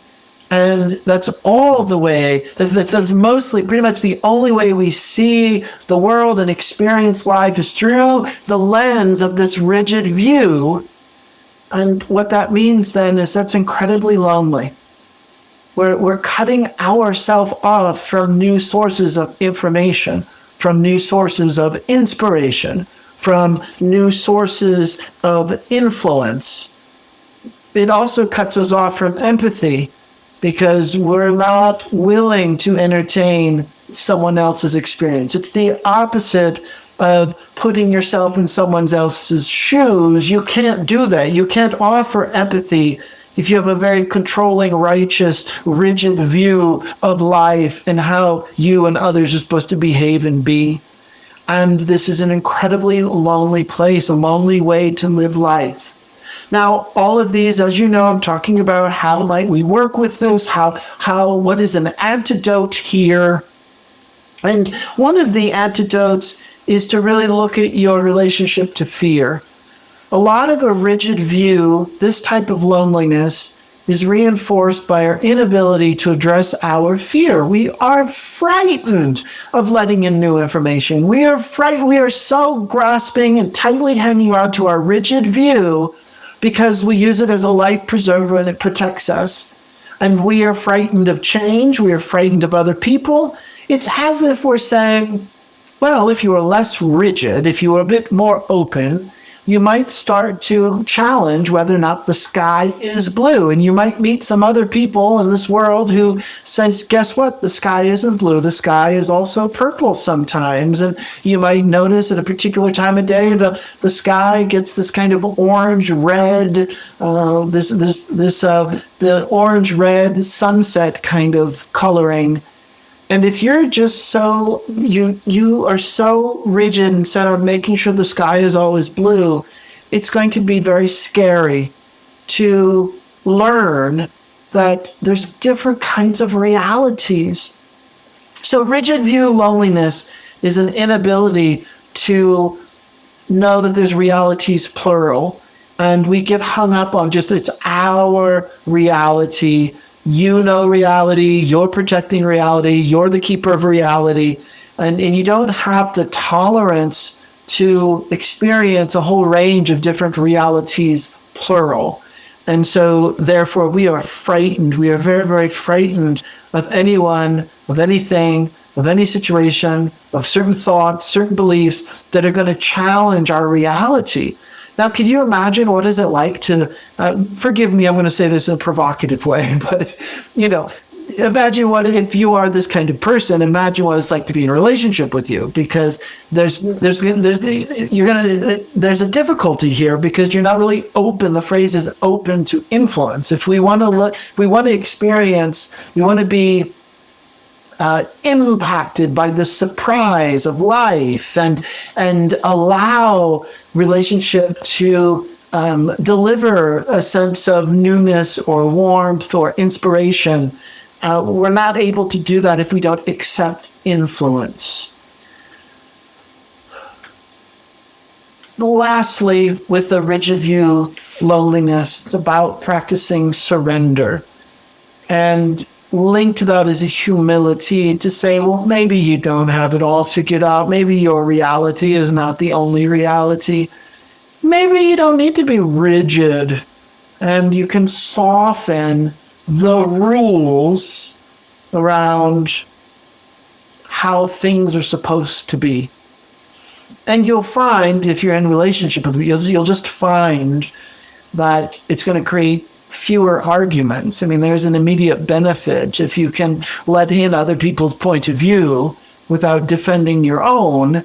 And that's all the way, that's mostly pretty much the only way we see the world and experience life is through the lens of this rigid view. And what that means then is that's incredibly lonely. We're cutting ourselves off from new sources of information, from new sources of inspiration, from new sources of influence. It also cuts us off from empathy because we're not willing to entertain someone else's experience. It's the opposite of putting yourself in someone else's shoes. You can't do that. You can't offer empathy if you have a very controlling, righteous, rigid view of life and how you and others are supposed to behave and be. And this is an incredibly lonely place, a lonely way to live life. Now, all of these, as you know, I'm talking about how might we work with this, what is an antidote here. And one of the antidotes is to really look at your relationship to fear. A lot of a rigid view, this type of loneliness, is reinforced by our inability to address our fear. We are frightened of letting in new information. We are frightened. We are so grasping and tightly hanging on to our rigid view because we use it as a life preserver and it protects us. And we are frightened of change. We are frightened of other people. It's as if we're saying, well, if you were less rigid, if you were a bit more open, you might start to challenge whether or not the sky is blue. And you might meet some other people in this world who says, guess what? The sky isn't blue. The sky is also purple sometimes. And you might notice at a particular time of day, the sky gets this kind of orange-red, the orange-red sunset kind of coloring. And if you're just so, you are so rigid instead of making sure the sky is always blue, it's going to be very scary to learn that there's different kinds of realities. So rigid view loneliness is an inability to know that there's realities plural. And we get hung up on just it's our reality. You know reality, you're projecting reality, you're the keeper of reality, and you don't have the tolerance to experience a whole range of different realities, plural. And so, therefore, we are frightened. We are very, very frightened of anyone, of anything, of any situation, of certain thoughts, certain beliefs that are going to challenge our reality. Now, can you imagine what is it like to, forgive me, I'm going to say this in a provocative way, but, imagine what if you are this kind of person, imagine what it's like to be in a relationship with you, because there's a difficulty here because you're not really open. The phrase is open to influence. If we want to experience, we want to be impacted by the surprise of life, and allow relationship to deliver a sense of newness or warmth or inspiration. We're not able to do that if we don't accept influence. Lastly, with the rigid view, loneliness, it's about practicing surrender. And linked to that is a humility to say, well, maybe you don't have it all figured out. Maybe your reality is not the only reality. Maybe you don't need to be rigid, and you can soften the rules around how things are supposed to be. And you'll find, if you're in a relationship, you'll just find that it's going to create fewer arguments. I mean, there's an immediate benefit if you can let in other people's point of view without defending your own.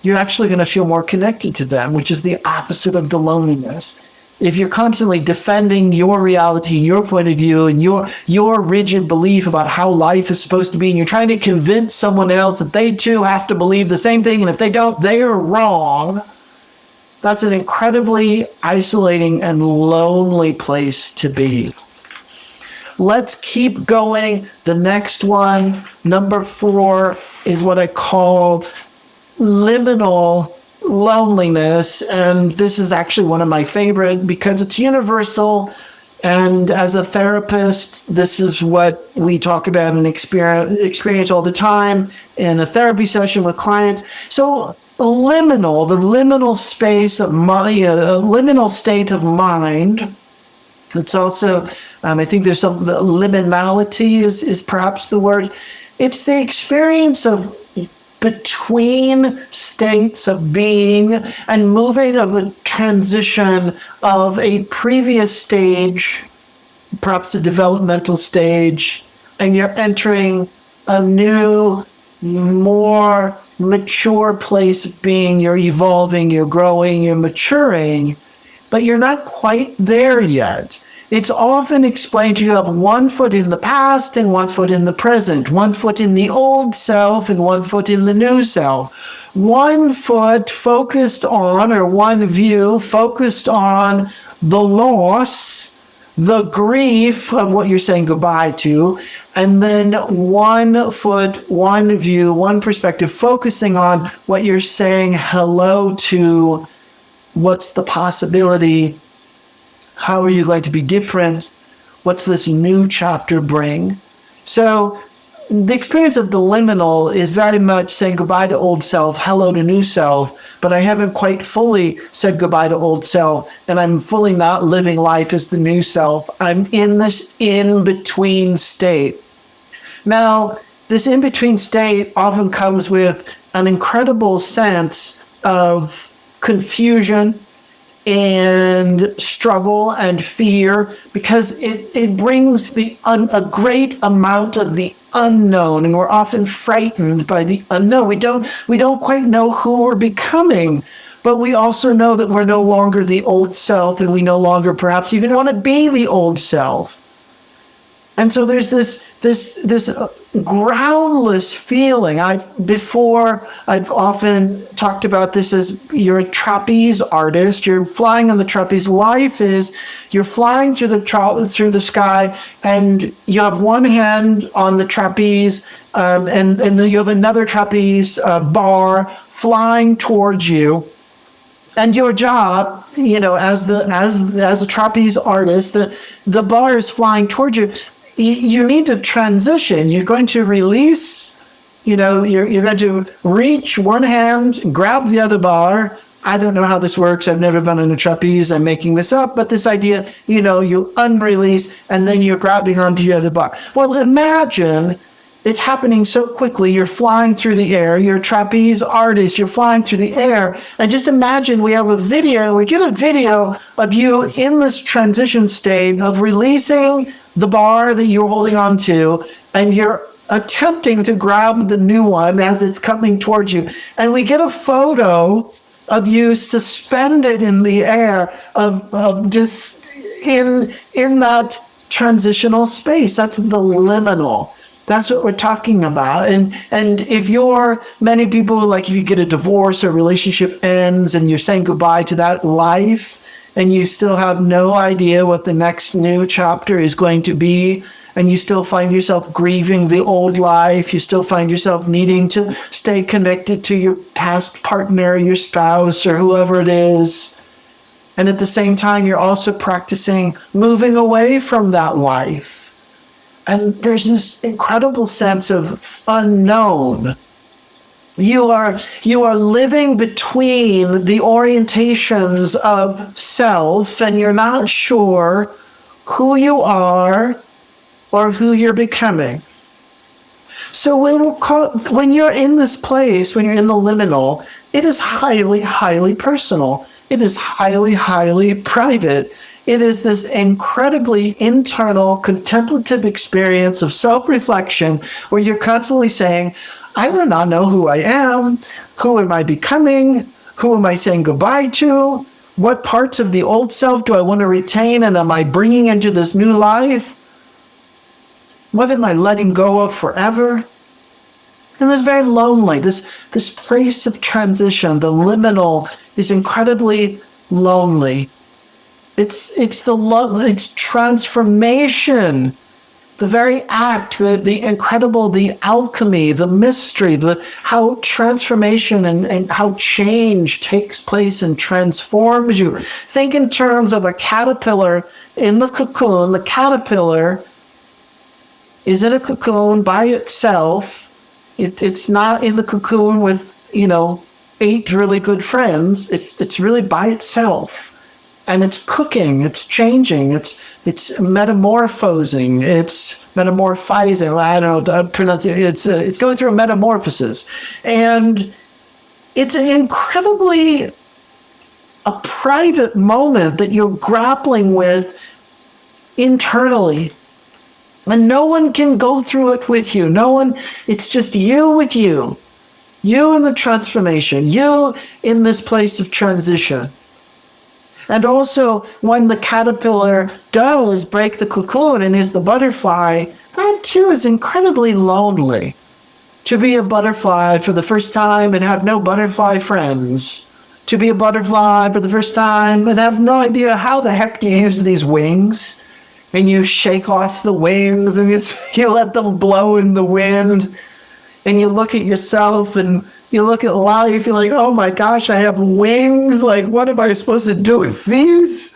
You're actually going to feel more connected to them, which is the opposite of the loneliness. If you're constantly defending your reality, your point of view, and your rigid belief about how life is supposed to be, and you're trying to convince someone else that they too have to believe the same thing, and if they don't, they're wrong, that's an incredibly isolating and lonely place to be. Let's keep going. The next one, number 4, is what I call liminal loneliness. And this is actually one of my favorite because it's universal. And as a therapist, this is what we talk about and experience all the time in a therapy session with clients. So liminal, the liminal space of mind, liminal state of mind. It's also, I think there's some liminality is perhaps the word. It's the experience of between states of being and moving of a transition of a previous stage, perhaps a developmental stage, and you're entering a new, more mature place of being. You're evolving, you're growing, you're maturing, but you're not quite there yet. It's often explained to you have one foot in the past and one foot in the present, one foot in the old self and one foot in the new self. One foot focused on, or one view focused on the loss, the grief of what you're saying goodbye to, and then one foot, one view, one perspective focusing on what you're saying hello to. What's the possibility? How are you going to be different? What's this new chapter bring? So the experience of the liminal is very much saying goodbye to old self, hello to new self, but I haven't quite fully said goodbye to old self, and I'm fully not living life as the new self. I'm in this in-between state. Now, this in-between state often comes with an incredible sense of confusion and struggle and fear, because it brings a great amount of the unknown, and we're often frightened by the unknown. We don't quite know who we're becoming, but we also know that we're no longer the old self, and we no longer perhaps even want to be the old self. And so there's this groundless feeling. I've often talked about this as you're a trapeze artist. You're flying on the trapeze. Life is you're flying through the sky, and you have one hand on the trapeze, and then you have another trapeze bar flying towards you. And your job, as a trapeze artist, the bar is flying towards you. You need to transition. You're going to release, you're going to reach one hand, grab the other bar. I don't know how this works. I've never been on a trapeze. I'm making this up. But this idea, you unrelease, and then you're grabbing onto the other bar. Well, imagine it's happening so quickly. You're flying through the air. You're a trapeze artist. You're flying through the air. And just imagine we get a video of you in this transition state of releasing the bar that you're holding on to, and you're attempting to grab the new one as it's coming towards you. And we get a photo of you suspended in the air of just in that transitional space. That's the liminal. That's what we're talking about. And if many people, like if you get a divorce or relationship ends and you're saying goodbye to that life and you still have no idea what the next new chapter is going to be, and you still find yourself grieving the old life, you still find yourself needing to stay connected to your past partner, your spouse, or whoever it is. And at the same time, you're also practicing moving away from that life. And there's this incredible sense of unknown. You are living between the orientations of self, and you're not sure who you are or who you're becoming. So when you're in this place, when you're in the liminal, it is highly, highly personal. It is highly, highly private. It is this incredibly internal, contemplative experience of self-reflection where you're constantly saying, I do not know who I am. Who am I becoming? Who am I saying goodbye to? What parts of the old self do I want to retain and am I bringing into this new life? What am I letting go of forever? And it's very lonely. This place of transition, the liminal, is incredibly lonely. It's transformation, the very act, the incredible, the alchemy, the mystery, how transformation and how change takes place and transforms you. Think in terms of a caterpillar in the cocoon. The caterpillar is in a cocoon by itself. It's not in the cocoon with, 8 really good friends. It's really by itself. And it's cooking, it's changing, it's metamorphosing, it's metamorphizing. I don't know how to pronounce it. It's going through a metamorphosis. And it's an incredibly a private moment that you're grappling with internally. And no one can go through it with you. It's just you with you. You in the transformation, you in this place of transition. And also, when the caterpillar does break the cocoon and is the butterfly, that too is incredibly lonely. To be a butterfly for the first time and have no butterfly friends. To be a butterfly for the first time and have no idea how the heck do you use these wings. And you shake off the wings and you let them blow in the wind. And you look at yourself and you look at life, you're like, oh my gosh, I have wings. Like, what am I supposed to do with these?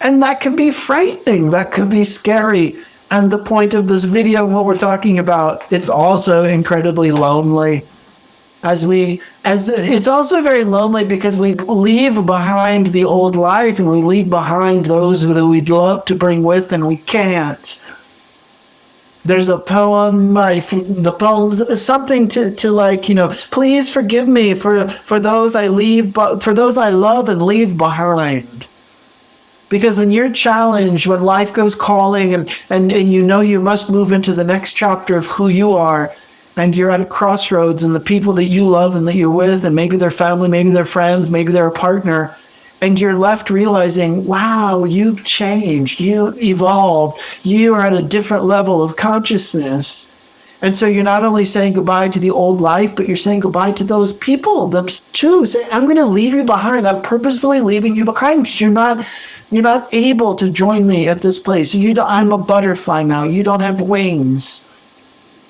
And that can be frightening. That could be scary. And the point of this video, what we're talking about, it's also incredibly lonely. It's also very lonely because we leave behind the old life and we leave behind those that we'd love to bring with and we can't. There's a poem, the poems, something to like, please forgive me for those I leave, for those I love and leave behind. Because when you're challenged, when life goes calling and you must move into the next chapter of who you are, and you're at a crossroads and the people that you love and that you're with, and maybe they're family, maybe they're friends, maybe they're a partner, and you're left realizing, wow, you've changed, you evolved, you are at a different level of consciousness. And so you're not only saying goodbye to the old life, but you're saying goodbye to those people, them too. Say, I'm going to leave you behind. I'm purposefully leaving you behind because you're not able to join me at this place. I'm a butterfly now. You don't have wings.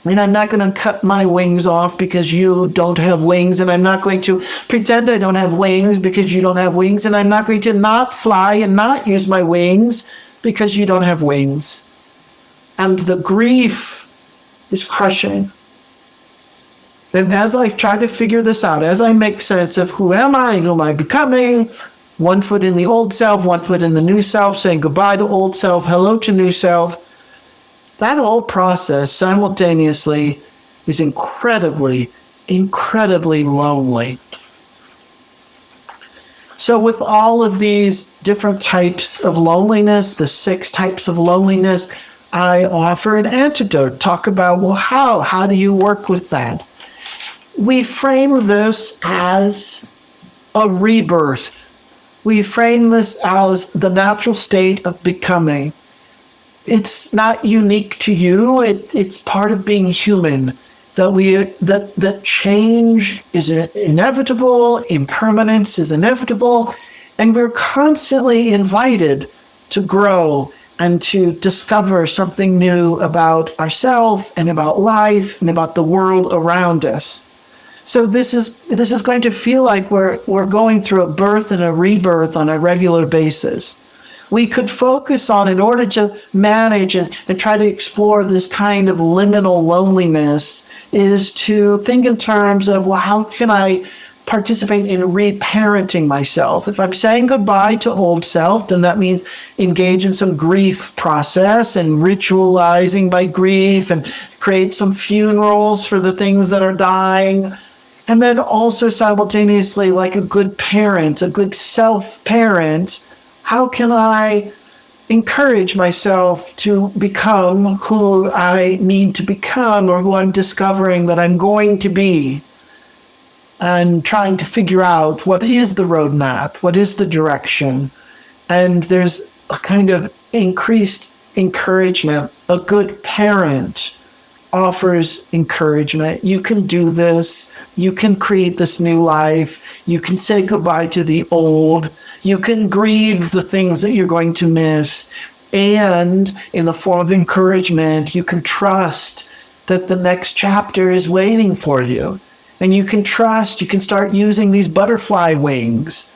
And I'm not going to cut my wings off because you don't have wings. And I'm not going to pretend I don't have wings because you don't have wings. And I'm not going to not fly and not use my wings because you don't have wings. And the grief is crushing. And as I try to figure this out, as I make sense of who am I, who am I becoming, one foot in the old self, one foot in the new self, saying goodbye to old self, hello to new self, that whole process simultaneously is incredibly, incredibly lonely. So with all of these different types of loneliness, the 6 types of loneliness, I offer an antidote. Talk about, well, how do you work with that? We frame this as a rebirth. We frame this as the natural state of becoming. it's not unique to you. It's part of being human. That change is inevitable, impermanence is inevitable, and we're constantly invited to grow and to discover something new about ourselves and about life and about the world around us. So this is going to feel like we're going through a birth and a rebirth on a regular basis. We could focus on, in order to manage and try to explore this kind of liminal loneliness, is to think in terms of, well, how can I participate in reparenting myself? If I'm saying goodbye to old self, then that means engage in some grief process and ritualizing my grief and create some funerals for the things that are dying. And then also simultaneously, like a good parent, a good self-parent, how can I encourage myself to become who I need to become, or who I'm discovering that I'm going to be, and trying to figure out what is the roadmap, what is the direction. And there's a kind of increased encouragement. A good parent offers encouragement. You can do this. You can create this new life. You can say goodbye to the old. You can grieve the things that you're going to miss. And in the form of encouragement, you can trust that the next chapter is waiting for you. And you can trust, you can start using these butterfly wings.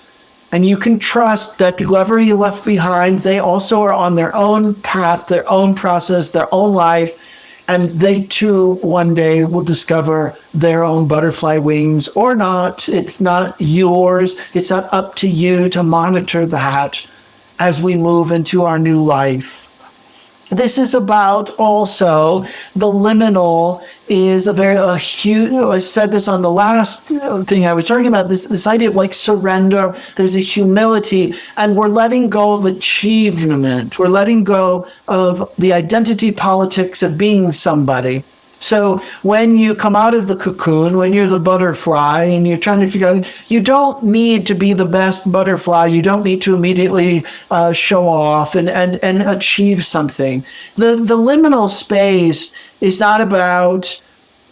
And you can trust that whoever you left behind, they also are on their own path, their own process, their own life. And they too, one day, will discover their own butterfly wings or not. It's not yours. It's not up to you to monitor that as we move into our new life. This is about also the liminal is a huge, I said this on the last thing I was talking about, this idea of like surrender. There's a humility, and we're letting go of achievement. We're letting go of the identity politics of being somebody. So when you come out of the cocoon, when you're the butterfly and you're trying to figure out, you don't need to be the best butterfly. You don't need to immediately show off and achieve something. The liminal space is not about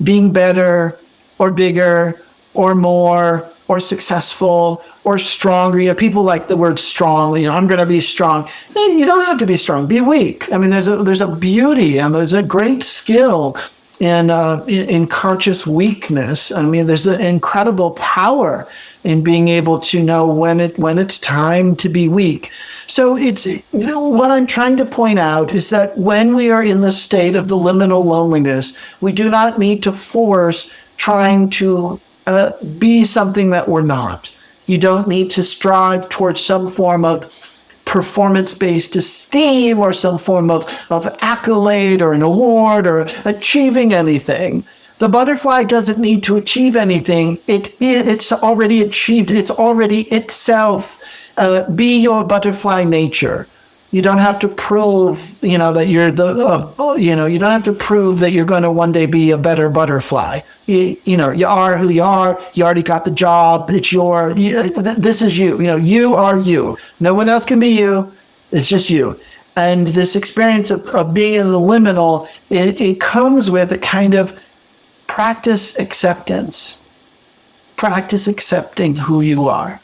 being better or bigger or more or successful or stronger. You know, people like the word strong. You know, I'm going to be strong. You don't have to be strong. Be weak. I mean, there's a beauty and there's a great skill in conscious weakness. I mean, there's an incredible power in being able to know when it's time to be weak. So it's, you know, what I'm trying to point out is that when we are in the state of the liminal loneliness, we do not need to force trying to be something that we're not. You don't need to strive towards some form of performance-based esteem or some form of accolade or an award or achieving anything. The butterfly doesn't need to achieve anything. It's already achieved. It's already itself. Be your butterfly nature. You don't have to prove, that you're you don't have to prove that you're going to one day be a better butterfly. You are who you are. You already got the job. It's this is you. You are you. No one else can be you. It's just you. And this experience of being in the liminal, it comes with a kind of practice acceptance. Practice accepting who you are.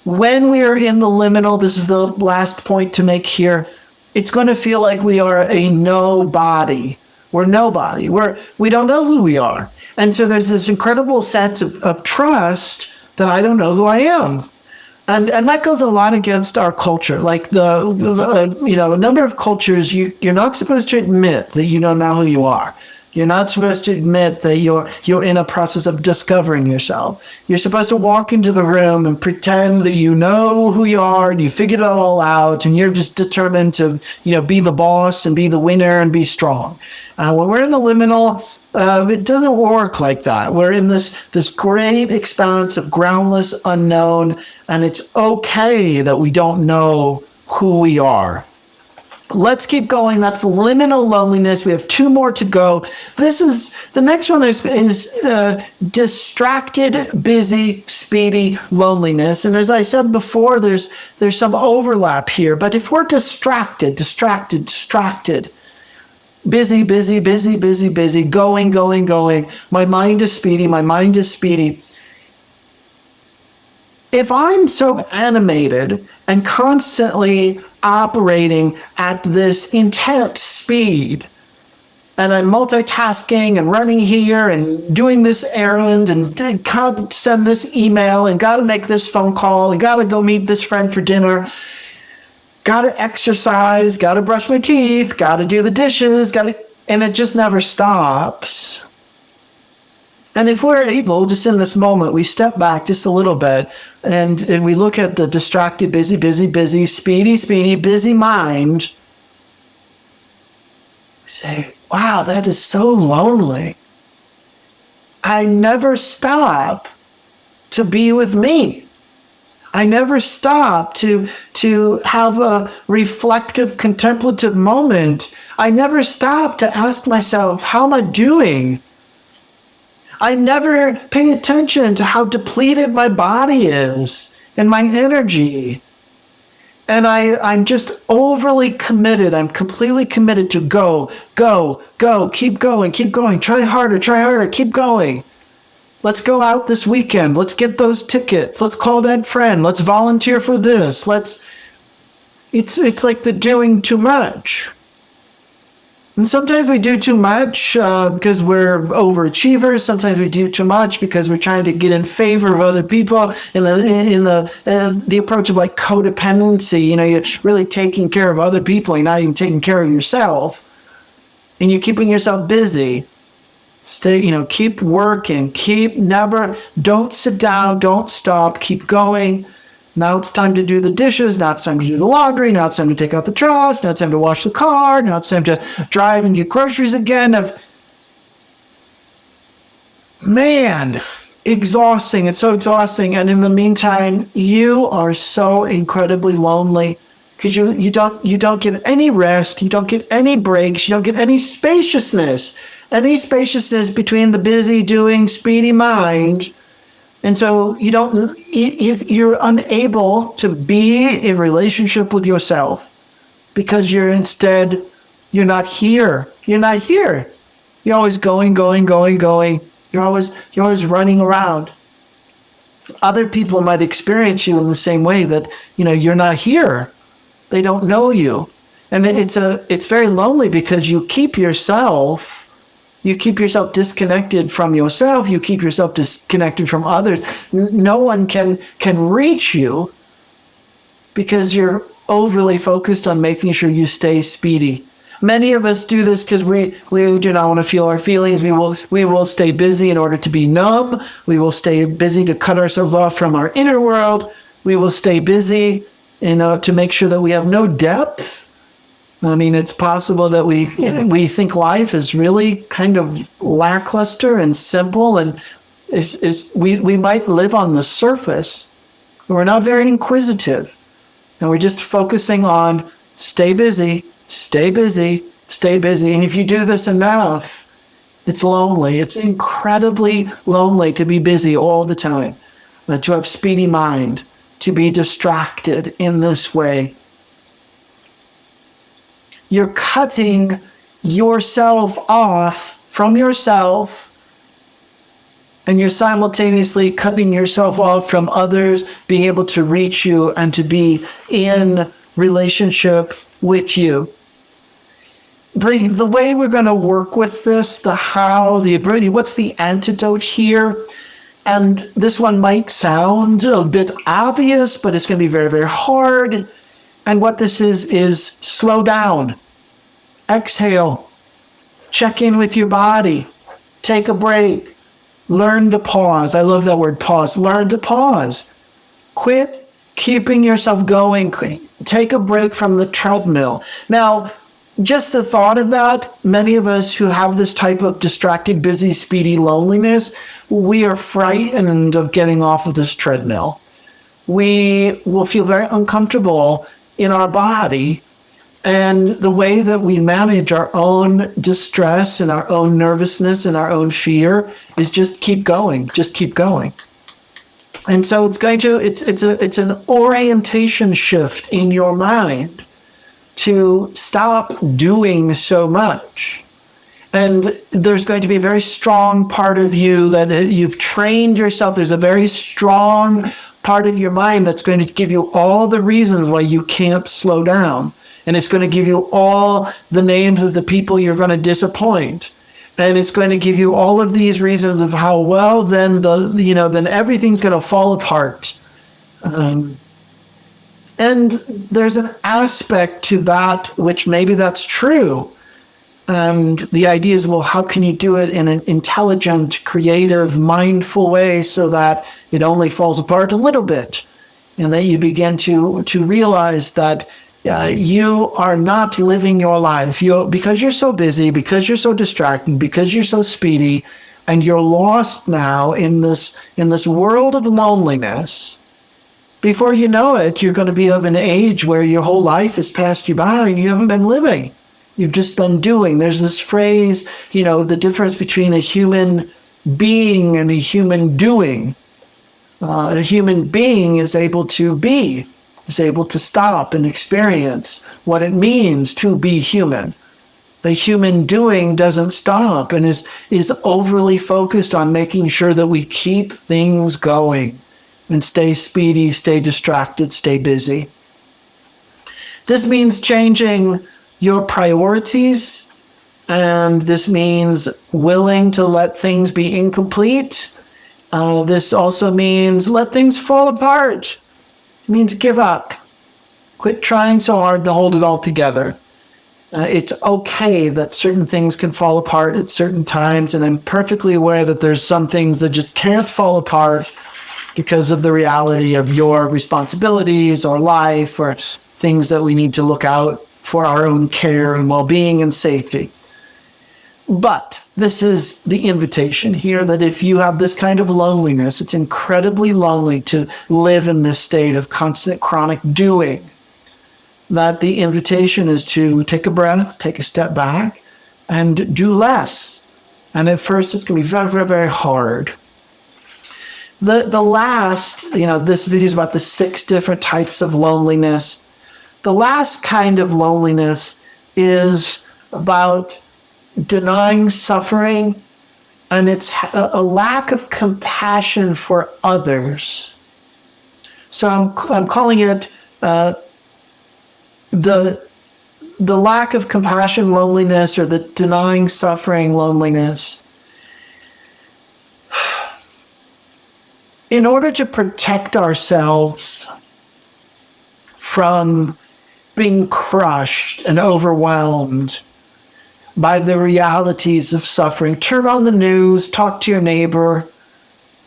When we are in the liminal, this is the last point to make here, it's going to feel like we are a nobody. We're nobody. We don't know who we are. And so there's this incredible sense of trust that I don't know who I am. And that goes a lot against our culture. Like a number of cultures, you're not supposed to admit that you don't know who you are. You're not supposed to admit that you're in a process of discovering yourself. You're supposed to walk into the room and pretend that you know who you are and you figured it all out and you're just determined to, be the boss and be the winner and be strong. When we're in the liminal, it doesn't work like that. We're in this great expanse of groundless unknown, and it's okay that we don't know who we are. Let's keep going. That's liminal loneliness. We have 2 more to go. The next one is distracted, busy, speedy loneliness. And as I said before, there's some overlap here. But if we're distracted, busy, going. My mind is speedy. If I'm so animated and constantly operating at this intense speed, and I'm multitasking and running here and doing this errand and gotta send this email and gotta make this phone call and gotta go meet this friend for dinner, gotta exercise, gotta brush my teeth, gotta do the dishes, and it just never stops. And if we're able, just in this moment, we step back just a little bit and we look at the distracted, busy, speedy, busy mind. We say, wow, that is so lonely. I never stop to be with me. I never stop to have a reflective, contemplative moment. I never stop to ask myself, how am I doing? I never pay attention to how depleted my body is and my energy. And I'm just overly committed. I'm completely committed to go, keep going, try harder, keep going. Let's go out this weekend. Let's get those tickets. Let's call that friend. Let's volunteer for this. It's like the doing too much. And sometimes we do too much because we're overachievers. Sometimes we do too much because we're trying to get in favor of other people. In the approach of like codependency, you're really taking care of other people. You're not even taking care of yourself, and you're keeping yourself busy. Keep working. Don't sit down. Don't stop. Keep going. Now it's time to do the dishes. Now it's time to do the laundry. Now it's time to take out the trash. Now it's time to wash the car. Now it's time to drive and get groceries again. Man, exhausting. It's so exhausting. And in the meantime, you are so incredibly lonely because you don't get any rest. You don't get any breaks. You don't get any spaciousness. Any spaciousness between the busy, doing, speedy mind. And so you're unable to be in relationship with yourself because you're not here. You're not here. You're always going. You're always running around. Other people might experience you in the same way that, you're not here. They don't know you. And it's very lonely because you keep yourself disconnected from yourself. You keep yourself disconnected from others. No one can reach you because you're overly focused on making sure you stay speedy. Many of us do this because we do not want to feel our feelings. We will stay busy in order to be numb. We will stay busy to cut ourselves off from our inner world. We will stay busy, to make sure that we have no depth. I mean, it's possible that we think life is really kind of lackluster and simple, and we might live on the surface. We're not very inquisitive, and we're just focusing on stay busy. And if you do this enough, it's lonely. It's incredibly lonely to be busy all the time, to have speedy mind, to be distracted in this way. You're cutting yourself off from yourself, and you're simultaneously cutting yourself off from others being able to reach you and to be in relationship with you. The way we're going to work with this, the how, the ability, what's the antidote here? And this one might sound a bit obvious, but it's going to be very, very hard. And what this is slow down, exhale, check in with your body, take a break, learn to pause. I love that word, pause. Learn to pause. Quit keeping yourself going. Take a break from the treadmill. Now, just the thought of that, many of us who have this type of distracted, busy, speedy loneliness, we are frightened of getting off of this treadmill. We will feel very uncomfortable in our body And the way that we manage our own distress and our own nervousness and our own fear is just keep going, just keep going. And so it's an orientation shift in your mind to stop doing so much. And there's going to be a very strong part of you that you've trained yourself. There's a very strong part of your mind that's going to give you all the reasons why you can't slow down. And it's going to give you all the names of the people you're going to disappoint. And it's going to give you all of these reasons of how, well, then then everything's going to fall apart. And there's an aspect to that, which maybe that's true. And the idea is, well, how can you do it in an intelligent, creative, mindful way so that it only falls apart a little bit? And that you begin to realize that you are not living your life because you're so busy, because you're so distracted, because you're so speedy, and you're lost now in this world of loneliness. Before you know it, you're going to be of an age where your whole life has passed you by and you haven't been living. You've just been doing. There's this phrase, the difference between a human being and a human doing. A human being is able to be, is able to stop and experience what it means to be human. The human doing doesn't stop and is overly focused on making sure that we keep things going and stay speedy, stay distracted, stay busy. This means changing your priorities, and this means willing to let things be incomplete. This also means let things fall apart. It means give up. Quit trying so hard to hold it all together. It's okay that certain things can fall apart at certain times, and I'm perfectly aware that there's some things that just can't fall apart because of the reality of your responsibilities or life or things that we need to look out for our own care and well-being and safety. But this is the invitation here, that if you have this kind of loneliness, it's incredibly lonely to live in this state of constant chronic doing, that the invitation is to take a breath, take a step back, and do less. And at first it's going to be very, very, very hard. The last, this video is about the 6 different types of loneliness. The last kind of loneliness is about denying suffering, and it's a lack of compassion for others. So I'm calling it the lack of compassion loneliness, or the denying suffering loneliness. In order to protect ourselves from being crushed and overwhelmed by the realities of suffering, turn on the news, talk to your neighbor,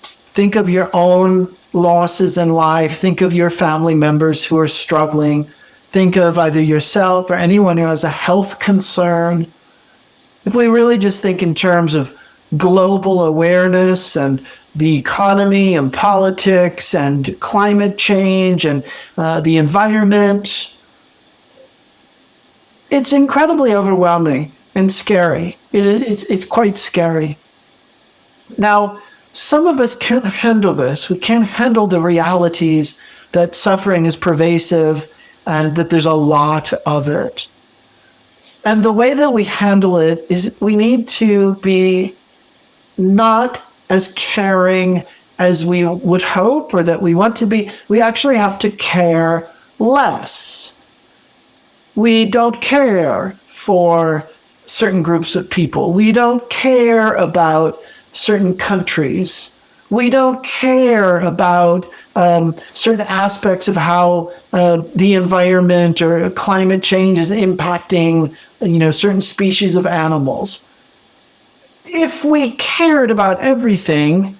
think of your own losses in life, think of your family members who are struggling, think of either yourself or anyone who has a health concern. If we really just think in terms of global awareness and the economy and politics and climate change and the environment, it's incredibly overwhelming and scary. It's quite scary. Now, some of us can't handle this. We can't handle the realities that suffering is pervasive and that there's a lot of it. And the way that we handle it is we need to be not as caring as we would hope or that we want to be. We actually have to care less. We don't care for certain groups of people. We don't care about certain countries. We don't care about certain aspects of how the environment or climate change is impacting, certain species of animals. If we cared about everything,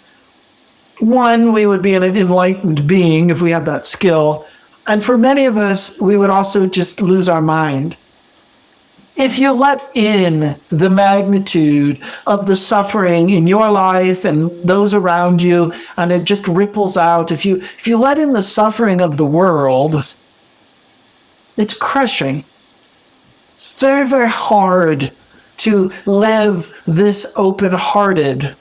one, we would be an enlightened being if we had that skill. And for many of us, we would also just lose our mind. If you let in the magnitude of the suffering in your life and those around you, and it just ripples out, if you let in the suffering of the world, it's crushing. very, very hard to live this open-hearted.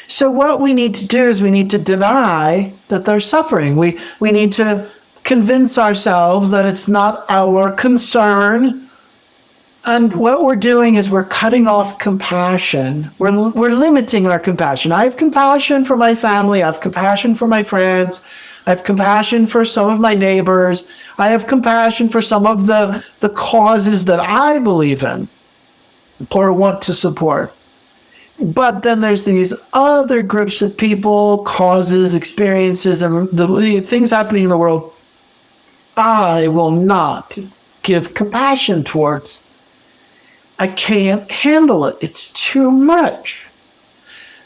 So what we need to do is we need to deny that they're suffering. We need to convince ourselves that it's not our concern. And what we're doing is we're cutting off compassion. We're limiting our compassion. I have compassion for my family. I have compassion for my friends. I have compassion for some of my neighbors. I have compassion for some of the causes that I believe in or want to support. But then there's these other groups of people, causes, experiences, and the things happening in the world I will not give compassion towards. I can't handle it. It's too much.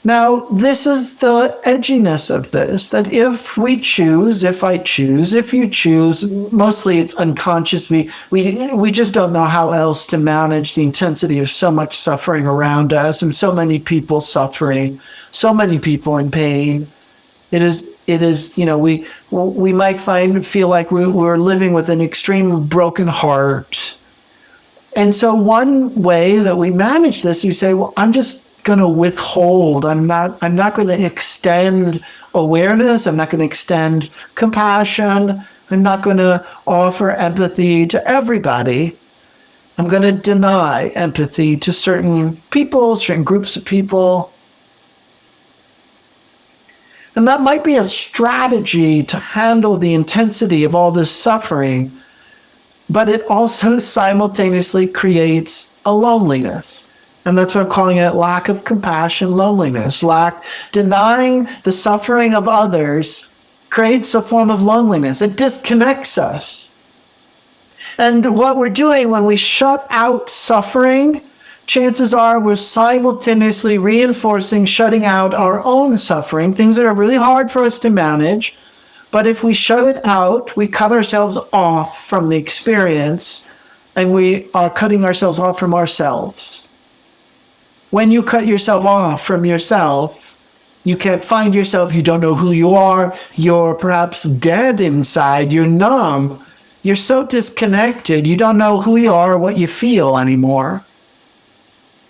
Now, this is the edginess of this, that if I choose, if you choose, mostly it's unconscious. We just don't know how else to manage the intensity of so much suffering around us and so many people suffering, so many people in pain. It is, we might feel like we're living with an extreme broken heart. And so one way that we manage this, you say, well, I'm just going to withhold. I'm not going to extend awareness. I'm not going to extend compassion. I'm not going to offer empathy to everybody. I'm going to deny empathy to certain people, certain groups of people. And that might be a strategy to handle the intensity of all this suffering, but it also simultaneously creates a loneliness. And that's what I'm calling it, lack of compassion, loneliness. Denying the suffering of others creates a form of loneliness. It disconnects us. And what we're doing when we shut out suffering, chances are we're simultaneously reinforcing, shutting out our own suffering, things that are really hard for us to manage. But if we shut it out, we cut ourselves off from the experience, and we are cutting ourselves off from ourselves. When you cut yourself off from yourself, you can't find yourself, you don't know who you are, you're perhaps dead inside, you're numb, you're so disconnected, you don't know who you are or what you feel anymore.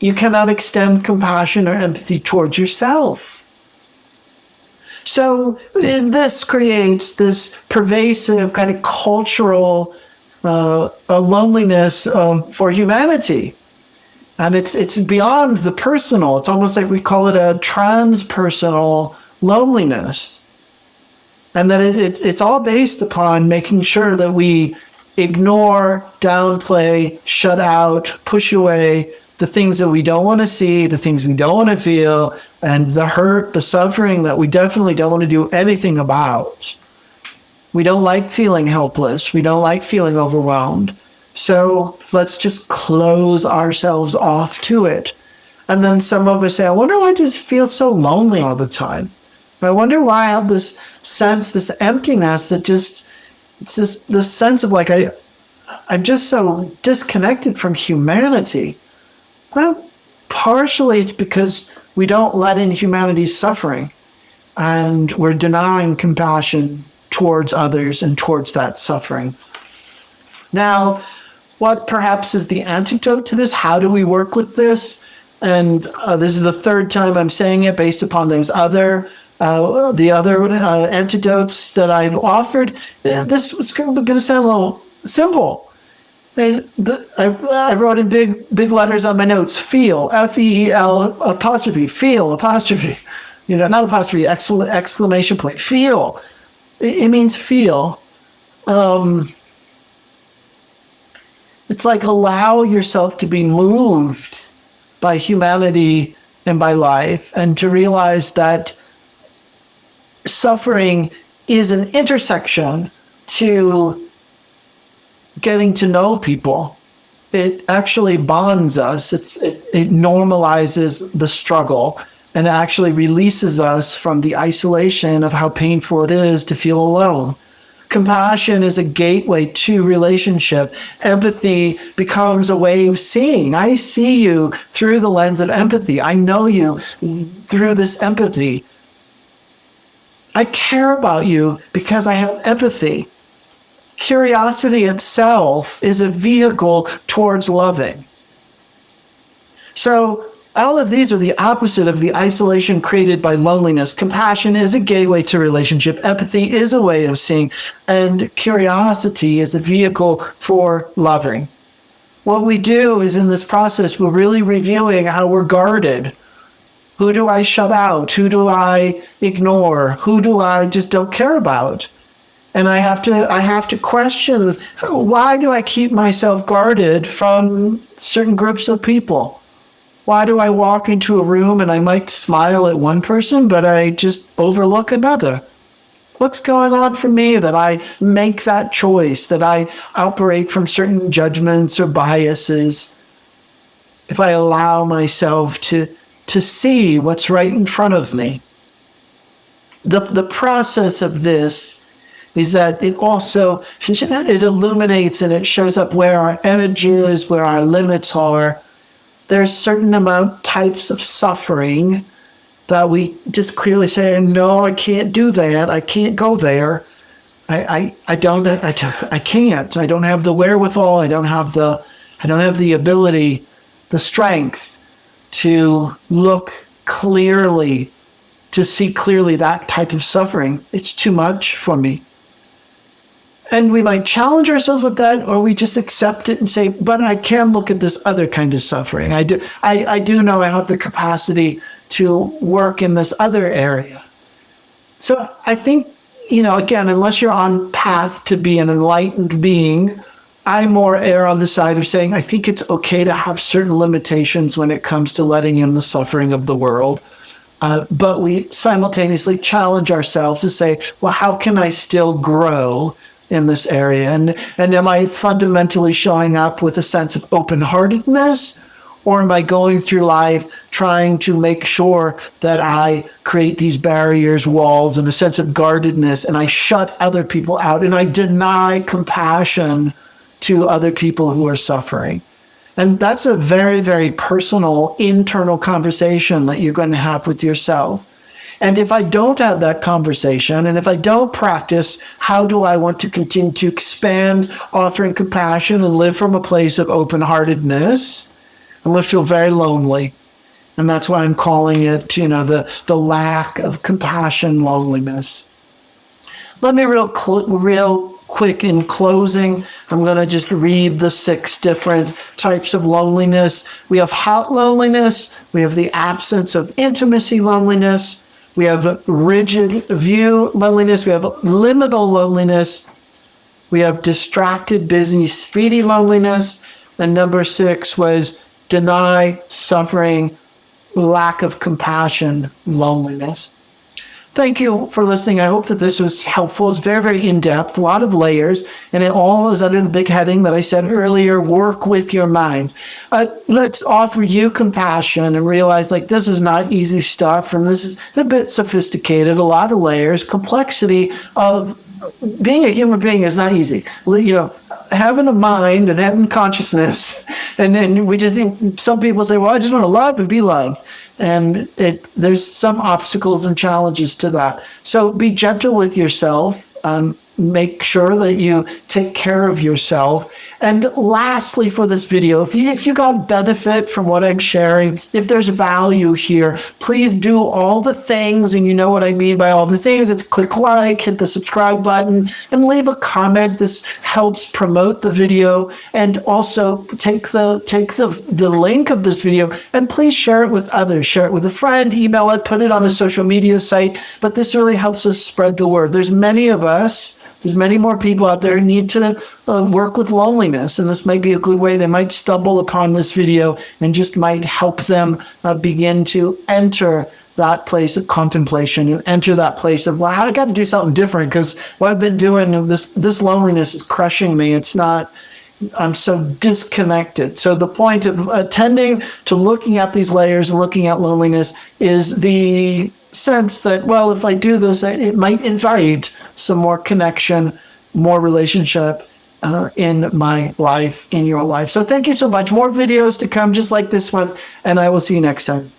You cannot extend compassion or empathy towards yourself. So this creates this pervasive kind of cultural loneliness for humanity. And it's beyond the personal. It's almost like we call it a transpersonal loneliness. And that it's all based upon making sure that we ignore, downplay, shut out, push away the things that we don't want to see, the things we don't want to feel, and the hurt, the suffering that we definitely don't want to do anything about. We don't like feeling helpless. We don't like feeling overwhelmed. So let's just close ourselves off to it. And then some of us say, I wonder why I just feel so lonely all the time. I wonder why I have this sense, this emptiness that just, it's this sense of like, I'm just so disconnected from humanity. Well, partially it's because we don't let in humanity's suffering, and we're denying compassion towards others and towards that suffering. Now, what perhaps is the antidote to this? How do we work with this? And this is the third time I'm saying it based upon those other antidotes that I've offered. This was going to sound a little simple. I wrote in big letters on my notes, feel, F-E-E-L apostrophe, feel, apostrophe. Not apostrophe, exclamation point, feel. It means feel. It's like allow yourself to be moved by humanity and by life, and to realize that suffering is an intersection to getting to know people. It actually bonds us. It normalizes the struggle and actually releases us from the isolation of how painful it is to feel alone. Compassion is a gateway to relationship. Empathy becomes a way of seeing. I see you through the lens of empathy. I know you through this empathy. I care about you because I have empathy. curiosity itself is a vehicle towards loving. So all of these are the opposite of the isolation created by loneliness. Compassion is a gateway to relationship. Empathy is a way of seeing. And curiosity is a vehicle for loving. What we do is in this process, we're really reviewing how we're guarded. Who do I shut out? Who do I ignore? Who do I just don't care about? And I have to question, why do I keep myself guarded from certain groups of people? Why do I walk into a room and I might smile at one person, but I just overlook another? What's going on for me that I make that choice, that I operate from certain judgments or biases? If I allow myself to see what's right in front of me. The process of this is that it also, it illuminates and it shows up where our energy is, where our limits are. There's certain types of suffering that we just clearly say, no, I can't do that. I can't go there. I can't. I don't have the wherewithal. I don't have the ability, the strength to look clearly, to see clearly that type of suffering. It's too much for me. And we might challenge ourselves with that, or we just accept it and say, but I can look at this other kind of suffering. I do know I have the capacity to work in this other area. So I think, again, unless you're on path to be an enlightened being, I more err on the side of saying, I think it's okay to have certain limitations when it comes to letting in the suffering of the world. But we simultaneously challenge ourselves to say, well, how can I still grow in this area? And am I fundamentally showing up with a sense of open-heartedness? Or am I going through life trying to make sure that I create these barriers, walls, and a sense of guardedness, and I shut other people out, and I deny compassion to other people who are suffering? And that's a very, very personal, internal conversation that you're going to have with yourself. And if I don't have that conversation, and if I don't practice, how do I want to continue to expand offering compassion and live from a place of open-heartedness? I'm going to feel very lonely. And that's why I'm calling it, the lack of compassion, loneliness. Let me real quick in closing, I'm going to just read the 6 different types of loneliness. We have hot loneliness. We have the absence of intimacy loneliness. We have rigid view loneliness. We have liminal loneliness. We have distracted, busy, speedy loneliness. And number 6 was deny, suffering, lack of compassion, loneliness. Thank you for listening. I hope that this was helpful. It's very, very in-depth, a lot of layers, and it all is under the big heading that I said earlier, work with your mind. Let's offer you compassion and realize this is not easy stuff, and this is a bit sophisticated, a lot of layers, complexity of being a human being is not easy. Having a mind and having consciousness, and we just think, some people say, well, I just want to love and be loved. And there's some obstacles and challenges to that. So be gentle with yourself. Make sure that you take care of yourself. And lastly, for this video, if you got benefit from what I'm sharing, if there's value here, please do all the things, and you know what I mean by all the things. It's click like, hit the subscribe button, and leave a comment. This helps promote the video. And also take the link of this video and please share it with others. Share it with a friend, email it, put it on a social media site. But this really helps us spread the word. There's many of us. There's many more people out there who need to work with loneliness, and this might be a good way. They might stumble upon this video and just might help them begin to enter that place of contemplation and enter that place of, well, I got to do something different because what I've been doing, this loneliness is crushing me. It's not, I'm so disconnected. So the point of attending to looking at these layers and looking at loneliness is the sense that, well, if I do this, it might invite some more connection, more relationship in my life, in your life. So thank you so much. More videos to come just like this one, and I will see you next time.